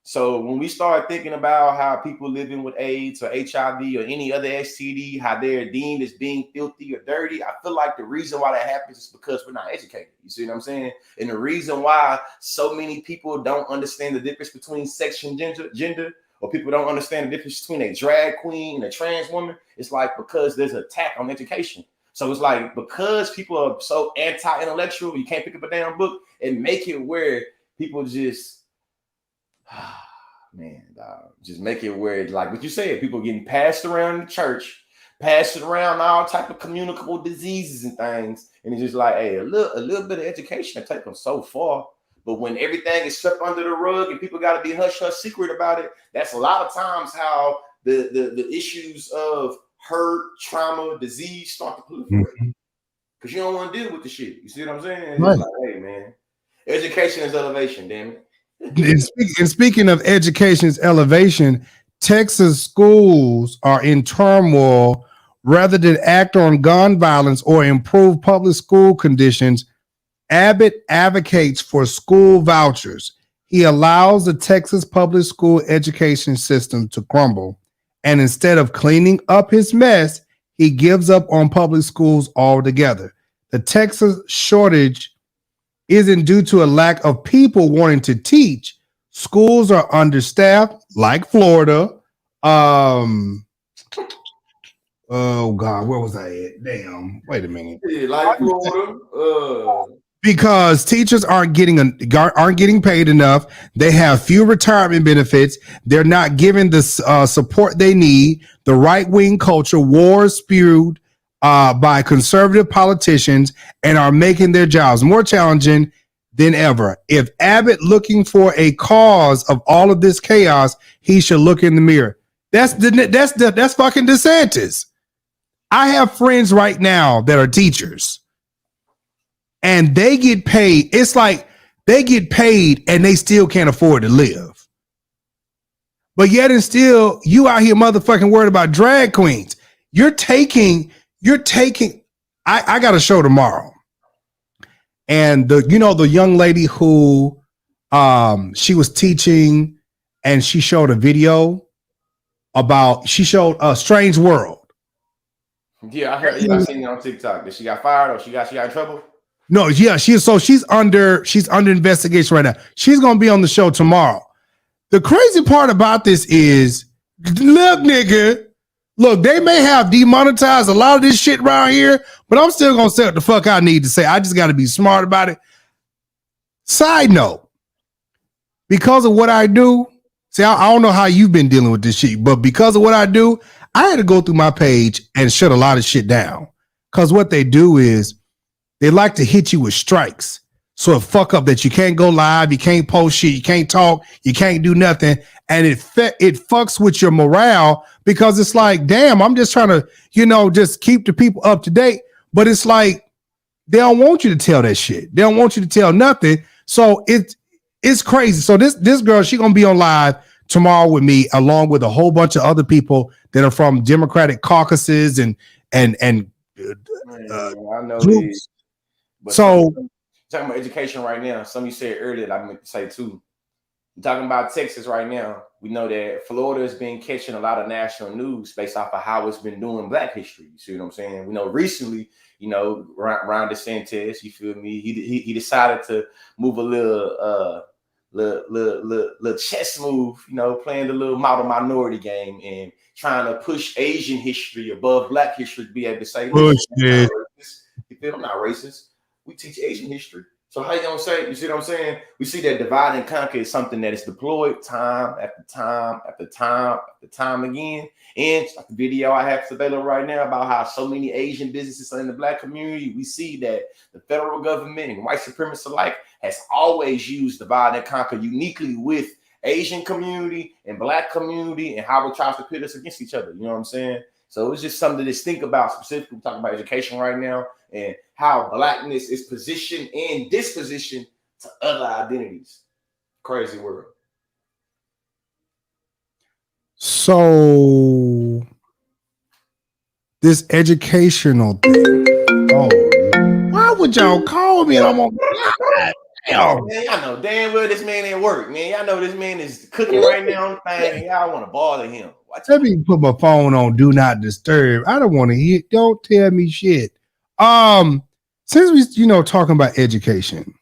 So when we start thinking about how people living with AIDS or HIV or any other STD, how they're deemed as being filthy or dirty, I feel like the reason why that happens is because we're not educated. You see what I'm saying? And the reason why so many people don't understand the difference between sex and gender, or people don't understand the difference between a drag queen and a trans woman, it's like because there's an attack on education. So it's like, because people are so anti-intellectual, you can't pick up a damn book, and make it where people just, man, just make it where, like what you said, people getting passed around in the church, passed around all type of communicable diseases and things, and it's just like, hey, a little bit of education take them so far. But when everything is swept under the rug and people got to be hush secret about it, that's a lot of times how the issues of hurt, trauma, disease start to proliferate. Because you don't want to deal with the shit. You see what I'm saying? It's like, hey, man, education is elevation, damn it. And speaking of education's elevation, Texas schools are in turmoil. Rather than act on gun violence or improve public school conditions, Abbott advocates for school vouchers. He allows the Texas public school education system to crumble. And instead of cleaning up his mess, he gives up on public schools altogether. The Texas shortage isn't due to a lack of people wanting to teach. Schools are understaffed, like Florida. Oh God, where was I at? Damn, wait a minute. Yeah, like Florida. Because teachers aren't getting paid enough. They have few retirement benefits. They're not given the support they need. The right-wing culture, wars spewed by conservative politicians, and are making their jobs more challenging than ever. If Abbott looking for a cause of all of this chaos, he should look in the mirror. That's fucking DeSantis. I have friends right now that are teachers, and they get paid. It's like they get paid and they still can't afford to live. But yet and still, you out here motherfucking worried about drag queens. You're taking, I got a show tomorrow. And the young lady who she was teaching, and she showed a video she showed A Strange World. Yeah, I seen it on TikTok. Did she got fired or she got in trouble? No, yeah, she's under investigation right now. She's gonna be on the show tomorrow. The crazy part about this is, look, nigga, look, they may have demonetized a lot of this shit around here, but I'm still gonna say what the fuck I need to say. I just gotta be smart about it. Side note, because of what I do, see, I don't know how you've been dealing with this shit, but because of what I do, I had to go through my page and shut a lot of shit down. Because what they do is they like to hit you with strikes. So it fuck up that you can't go live, you can't post shit, you can't talk, you can't do nothing. And it fucks with your morale, because it's like, damn, I'm just trying to, just keep the people up to date. But it's like, they don't want you to tell that shit. They don't want you to tell nothing. So it's crazy. So this girl, she gonna be on live tomorrow with me, along with a whole bunch of other people that are from Democratic caucuses and I know groups. But so talking about education right now, something you said earlier that I meant to say too. I'm talking about Texas right now. We know that Florida has been catching a lot of national news based off of how it's been doing Black history. You see what I'm saying? We know recently, Ron DeSantis, you feel me? He decided to move a little chess move, playing the little model minority game and trying to push Asian history above Black history to be able to say, I'm not racist. We teach Asian history. So how you gonna say? You see what I'm saying? We see that divide and conquer is something that is deployed time after time after time after time again. And like the video I have available right now about how so many Asian businesses are in the Black community, we see that the federal government and white supremacists alike has always used divide and conquer uniquely with Asian community and Black community, and how it tries to pit us against each other. You know what I'm saying? So it's just something to think about, specifically talking about education right now and how Blackness is positioned and dispositioned to other identities. Crazy world. So this educational thing. Oh, why would y'all call me? I'm on. Man, y'all know damn well this man ain't work, man. Y'all know this man is cooking right now on the thing, and y'all want to bother him. Let me put my phone on do not disturb. I don't want to hear. Don't tell me shit. Since we talking about education,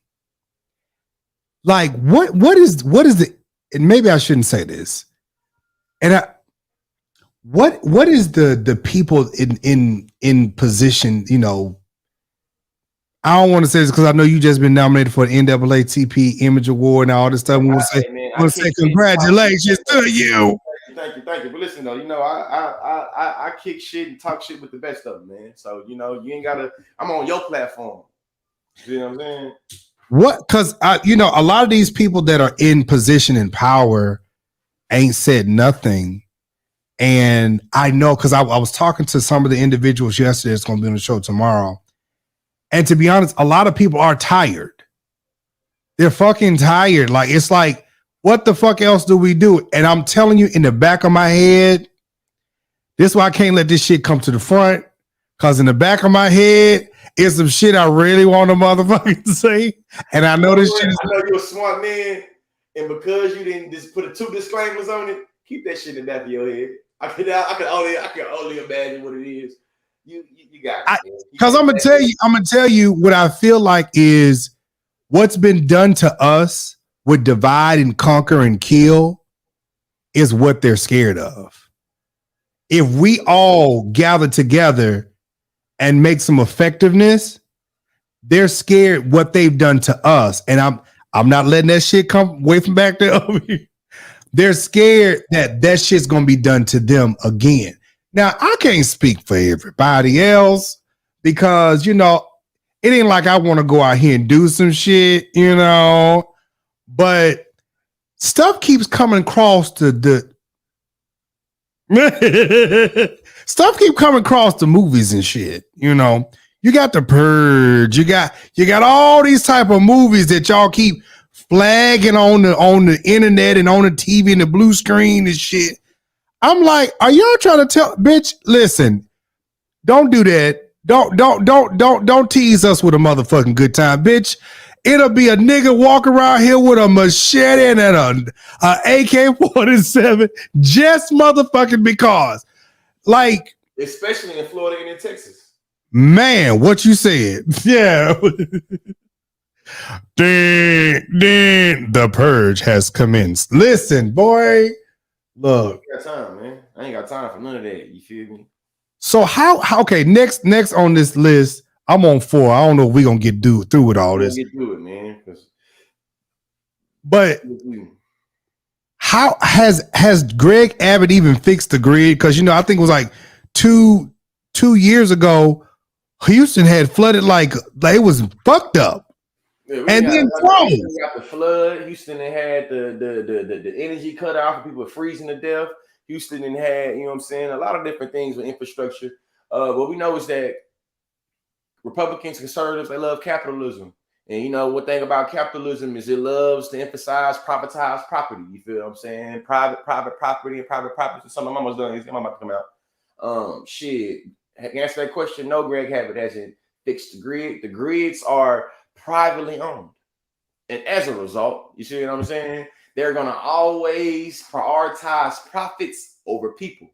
like what is the, and maybe I shouldn't say this, and what is the people in position, you know, I don't want to say this because I know you just been nominated for the NAACP Image Award and all this stuff. We want Hey, man, to say congratulations to you. Thank you. But listen though, you know, I kick shit and talk shit with the best of them, man. So you know, you ain't gotta. I'm on your platform. You know what I'm saying? What? Because you know, a lot of these people that are in position and power ain't said nothing. And I know because I was talking to some of the individuals yesterday. It's going to be on the show tomorrow. And to be honest, a lot of people are tired. They're fucking tired. Like, it's like, what the fuck else do we do? And I'm telling you, in the back of my head, this is why I can't let this shit come to the front. Because in the back of my head is some shit I really want to motherfucking say. And I know this shit. I know you're a smart man. And because you didn't just put 2 disclaimers on it, keep that shit in the back of your head. I can only imagine what it is. You got it. Because I'm gonna tell you what I feel like is what's been done to us with divide and conquer and kill is what they're scared of. If we all gather together and make some effectiveness, they're scared what they've done to us. And I'm not letting that shit come away from back there over here. They're scared that shit's gonna be done to them again. Now, I can't speak for everybody else because, you know, it ain't like I want to go out here and do some shit, you know, but stuff keeps coming across the stuff keep coming across the movies and shit, you know. You got The Purge, you got all these type of movies that y'all keep flagging on the internet and on the TV and the blue screen and shit. I'm like, are y'all trying to tell, bitch? Listen, don't do that. Don't tease us with a motherfucking good time, bitch. It'll be a nigga walking around here with a machete and a AK-47 just motherfucking because, like, especially in Florida and in Texas. Man, what you said? Yeah. Then the purge has commenced. Listen, boy. Look, I ain't got time, man. I ain't got time for none of that. You feel me? So how okay, next on this list, I'm on 4. I don't know if we're gonna get through with all this. Get through it, man. But how has Greg Abbott even fixed the grid? Because you know, I think it was like two years ago, Houston had flooded like it was fucked up. Yeah, and then we got the flood. Houston had the energy cut off, people were freezing to death. Houston had, you know what I'm saying, a lot of different things with infrastructure. What we know is that Republicans, conservatives, they love capitalism. And you know, one thing about capitalism is it loves to emphasize privatized property. You feel what I'm saying? Private property and private property. Something my mama's done. I'm about to come out. Shit. Answer that question. No, Greg Abbott hasn't fixed the grid. The grids are privately owned. And as a result, you see what I'm saying? They're going to always prioritize profits over people.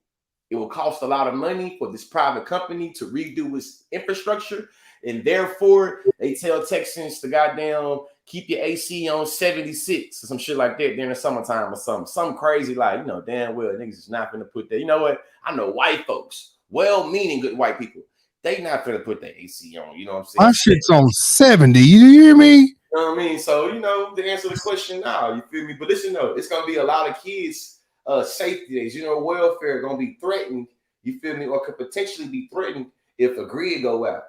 It will cost a lot of money for this private company to redo its infrastructure. And therefore, they tell Texans to goddamn keep your AC on 76 or some shit like that during the summertime or something. Something crazy like, you know, damn well, niggas is not going to put that. You know what? I know white folks, well-meaning good white people, they not going to put the AC on. You know what I'm saying? My shit's on 70. You hear me? You know what I mean? So, you know, to answer the question now, you feel me? But listen, though, it's going to be a lot of kids' safety days. You know, welfare going to be threatened, you feel me, or could potentially be threatened if a grid go out,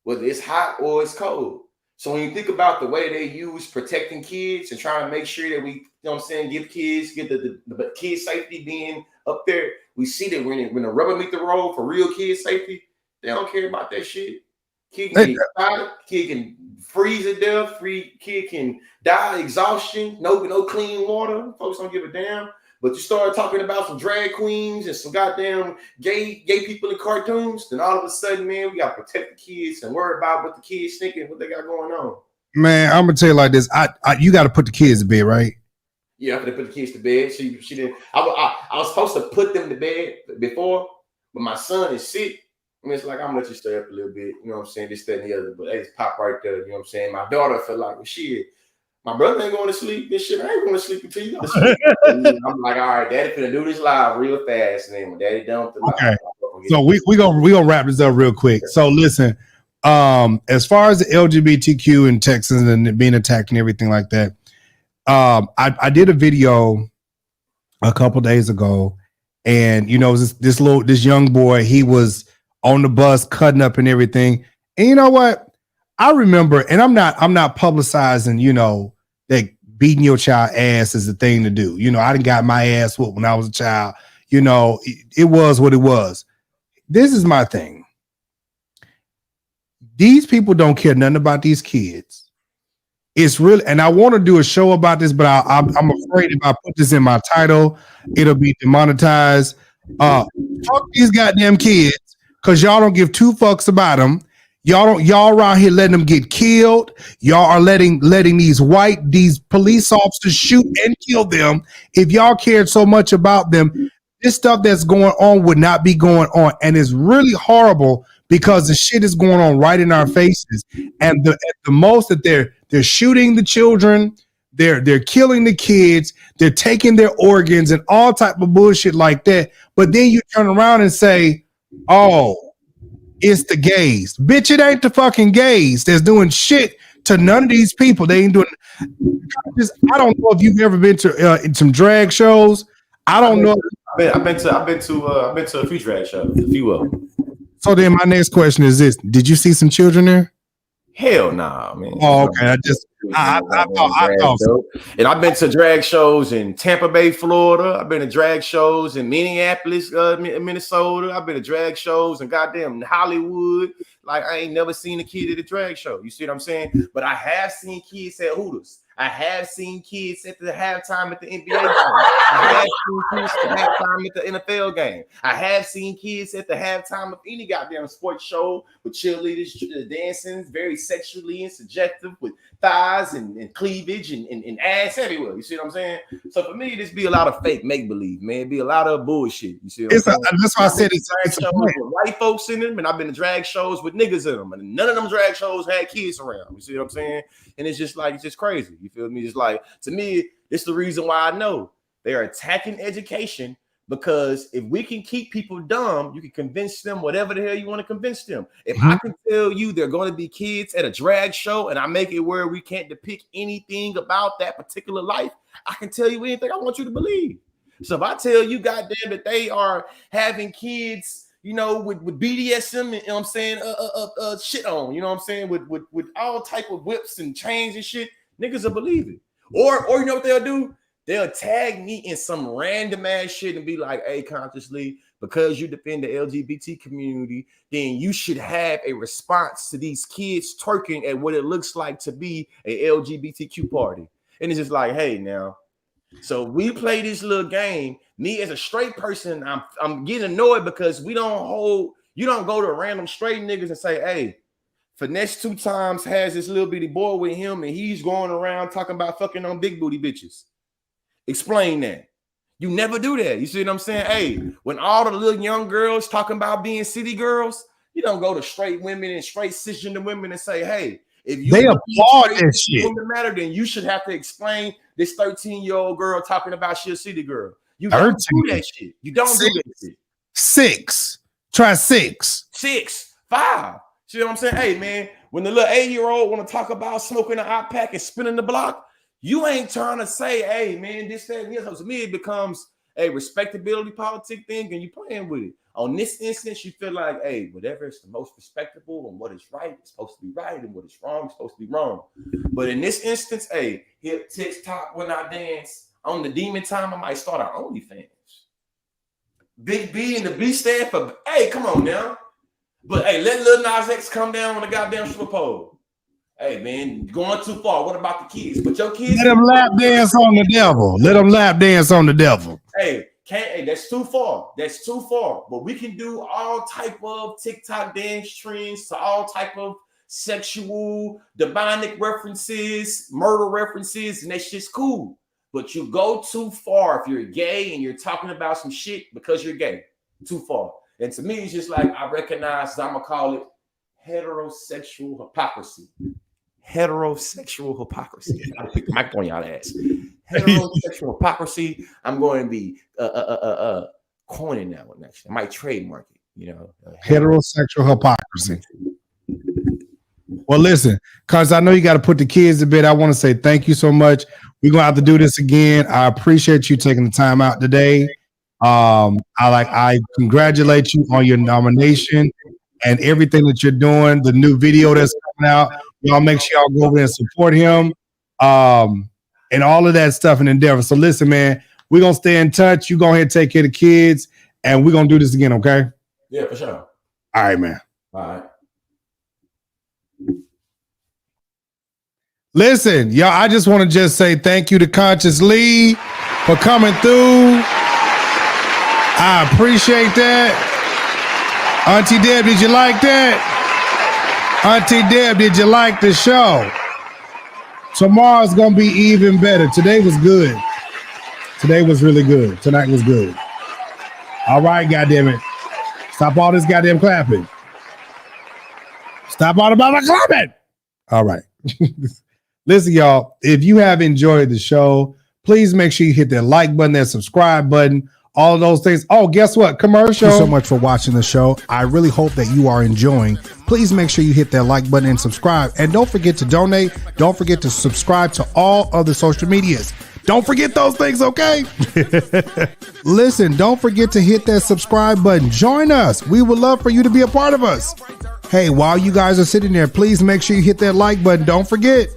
whether it's hot or it's cold. So when you think about the way they use protecting kids and trying to make sure that we, you know what I'm saying, get the kids' safety being up there, we see that when the rubber meet the road for real kids' safety, they don't care about that shit. Kid can get shot, kid can freeze to death, kid can die, exhaustion, no clean water. Folks don't give a damn. But you start talking about some drag queens and some goddamn gay people in cartoons, then all of a sudden, man, we got to protect the kids and worry about what the kids thinking, what they got going on. Man, I'm gonna tell you like this. You got to put the kids to bed, right? Yeah, I'm gonna put the kids to bed. She didn't. I was supposed to put them to bed before, but my son is sick. I mean, it's like, I'm gonna let you stay up a little bit, you know what I'm saying, this, that, and the other, but they just pop right there, you know what I'm saying? My daughter felt like, well, shit, My brother ain't going to sleep. This shit, I ain't going to sleep until you go to sleep. I'm like, all right, Daddy finna do this live real fast. And then when Daddy done with the live, okay. So we gonna wrap this up real quick. So listen, as far as the LGBTQ in Texas and being attacked and everything like that, I did a video a couple days ago, and you know this young boy, he was on the bus cutting up and everything. And you know what? I remember, and I'm not publicizing, you know, that beating your child ass is the thing to do. You know, I done got my ass whooped when I was a child. You know, it was what it was. This is my thing. These people don't care nothing about these kids. It's really, and I want to do a show about this, but I'm afraid if I put this in my title, it'll be demonetized. Fuck these goddamn kids, because y'all don't give two fucks about them. Y'all around here letting them get killed. Y'all are letting these police officers shoot and kill them. If y'all cared so much about them, this stuff that's going on would not be going on. And it's really horrible because the shit is going on right in our faces. And the most that they're shooting the children, they're killing the kids, they're taking their organs and all type of bullshit like that. But then you turn around and say, oh, it's the gays. Bitch, it ain't the fucking gays that's doing shit to none of these people. They ain't doing. I don't know if you've ever been to some drag shows. I don't know. I've been to a few drag shows, a few of them. So then my next question is this: did you see some children there? Hell nah, man. Oh, okay. I thought so. And I've been to drag shows in Tampa Bay, Florida. I've been to drag shows in Minneapolis, Minnesota. I've been to drag shows in goddamn Hollywood. Like, I ain't never seen a kid at a drag show. You see what I'm saying? But I have seen kids at Hooters. I have seen kids at the halftime at the NBA game. I have seen kids at the halftime at the NFL game. I have seen kids at the halftime of any goddamn sports show with cheerleaders dancing, very sexually and subjective with thighs and cleavage and ass everywhere. You see what I'm saying? So for me, this be a lot of fake make-believe, man. It'd be a lot of bullshit. You see what I'm saying? That's why I said it's shows with white folks in them, and I've been to drag shows with niggas in them, and none of them drag shows had kids around. You see what I'm saying? And it's just like, it's just crazy. You feel me? It's like, to me, it's the reason why I know they are attacking education, because if we can keep people dumb, you can convince them whatever the hell you want to convince them. If I can tell you they're going to be kids at a drag show and I make it where we can't depict anything about that particular life, I can tell you anything I want you to believe. So if I tell you, goddamn, that they are having kids, you know, with BDSM, you know what I'm saying, shit on, you know what I'm saying, with all type of whips and chains and shit, niggas will believe it. Or you know what they'll do? They'll tag me in some random ass shit and be like, hey, consciously, because you defend the LGBT community, then you should have a response to these kids twerking at what it looks like to be a LGBTQ party. And it's just like, hey, now, so we play this little game. Me as a straight person, I'm getting annoyed because you don't go to random straight niggas and say, hey, Finesse 2 times has this little bitty boy with him and he's going around talking about fucking on big booty bitches. Explain that. You never do that. You see what I'm saying? Hey, when all the little young girls talking about being city girls, you don't go to straight women and straight cisgender women and say, hey, if you they applaud that shit matter, then you should have to explain this 13-year-old girl talking about she a city girl. You don't do that shit. You don't do that shit. 6. Try 6. 6, 5. See what I'm saying? Hey, man, when the little 8-year-old want to talk about smoking an hot pack and spinning the block, you ain't trying to say, hey, man, this, that, and this. So to me, it becomes a respectability politic thing, and you playing with it. On this instance, you feel like, hey, whatever is the most respectable and what is right is supposed to be right, and what is wrong is supposed to be wrong. But in this instance, hey, hip TikTok when I dance on the demon time, I might start our OnlyFans. Big B and the B stand for, hey, come on now. But hey, let Lil Nas X come down on the goddamn stripper pole. Hey, man, going too far. What about the kids? But your kids, let them lap dance on the devil. Let them lap dance on the devil. Hey, that's too far. That's too far. But we can do all type of TikTok dance trends to all type of sexual, demonic references, murder references, and that's just cool. But you go too far if you're gay and you're talking about some shit because you're gay. Too far. And to me, it's just like, I recognize, I'm gonna call it heterosexual hypocrisy. heterosexual hypocrisy. I'll pick the mic on y'all ass. Heterosexual hypocrisy. I'm going to be coining that one next. I might trademark it. You know, heterosexual hypocrisy. Well, listen, cause I know you got to put the kids to bed. I want to say thank you so much. We're gonna have to do this again. I appreciate you taking the time out today. I congratulate you on your nomination and everything that you're doing. The new video that's coming out. Y'all make sure y'all go over there and support him. And all of that stuff and endeavor. So listen, man, we're gonna stay in touch. You go ahead and take care of the kids, and we're gonna do this again, okay? Yeah, for sure. All right, man. All right. Listen, y'all, I just want to just say thank you to Conscious Lee for coming through. I appreciate that. Auntie Deb, did you like that? Auntie Deb, did you like the show? Tomorrow's going to be even better. Today was good. Today was really good. Tonight was good. All right, goddammit. Stop all this goddamn clapping. Stop all the clapping. All right. Listen, y'all, if you have enjoyed the show, please make sure you hit that like button, that subscribe button, all of those things. Oh, guess what? Commercial. Thank you so much for watching the show. I really hope that you are enjoying. Please make sure you hit that like button and subscribe. And don't forget to donate. Don't forget to subscribe to all other social medias. Don't forget those things, okay? Listen, don't forget to hit that subscribe button. Join us. We would love for you to be a part of us. Hey, while you guys are sitting there, please make sure you hit that like button. Don't forget.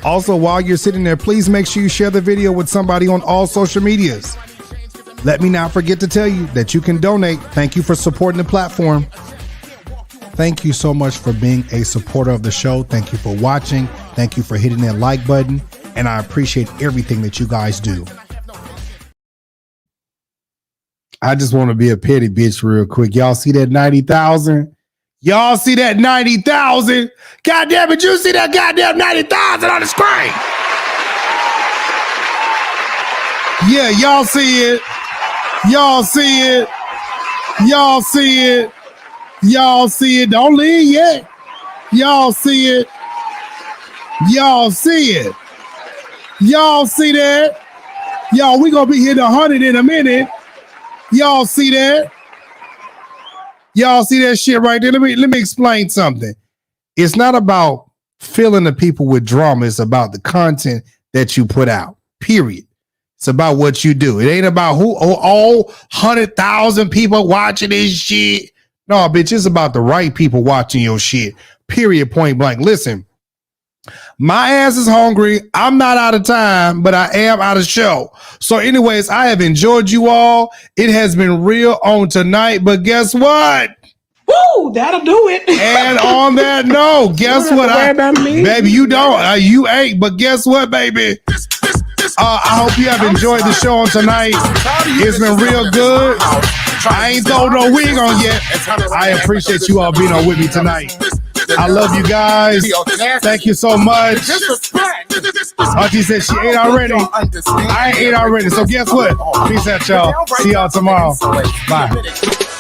Also, while you're sitting there, please make sure you share the video with somebody on all social medias. Let me not forget to tell you that you can donate. Thank you for supporting the platform. Thank you so much for being a supporter of the show. Thank you for watching. Thank you for hitting that like button. And I appreciate everything that you guys do. I just want to be a petty bitch real quick. Y'all see that 90,000? Y'all see that 90,000? God damn it, you see that goddamn 90,000 on the screen? Yeah, y'all see it. Y'all see it. Y'all see it. Y'all see it. Don't leave yet. Y'all see it. Y'all see it. Y'all see that? Y'all, we gonna be hitting 100 in a minute. Y'all see that? Y'all see that shit right there? Let me explain something. It's not about filling the people with drama. It's about the content that you put out, period. It's about what you do. It ain't about who, all 100,000 people watching this shit. No, bitch, it's about the right people watching your shit, period, point blank. Listen, my ass is hungry. I'm not out of time, but I am out of show. So anyways, I have enjoyed you all. It has been real on tonight, but guess what? Woo, that'll do it. And on that note, guess what? Baby, you don't. You ain't, but guess what, baby? I hope you have enjoyed the show on tonight. It's been real good. I ain't throw no wig on yet. I appreciate you all being on with me tonight. I love you guys. Thank you so much. Auntie said she ate already. I ate already. So guess what? Peace out, y'all. See y'all tomorrow. Bye.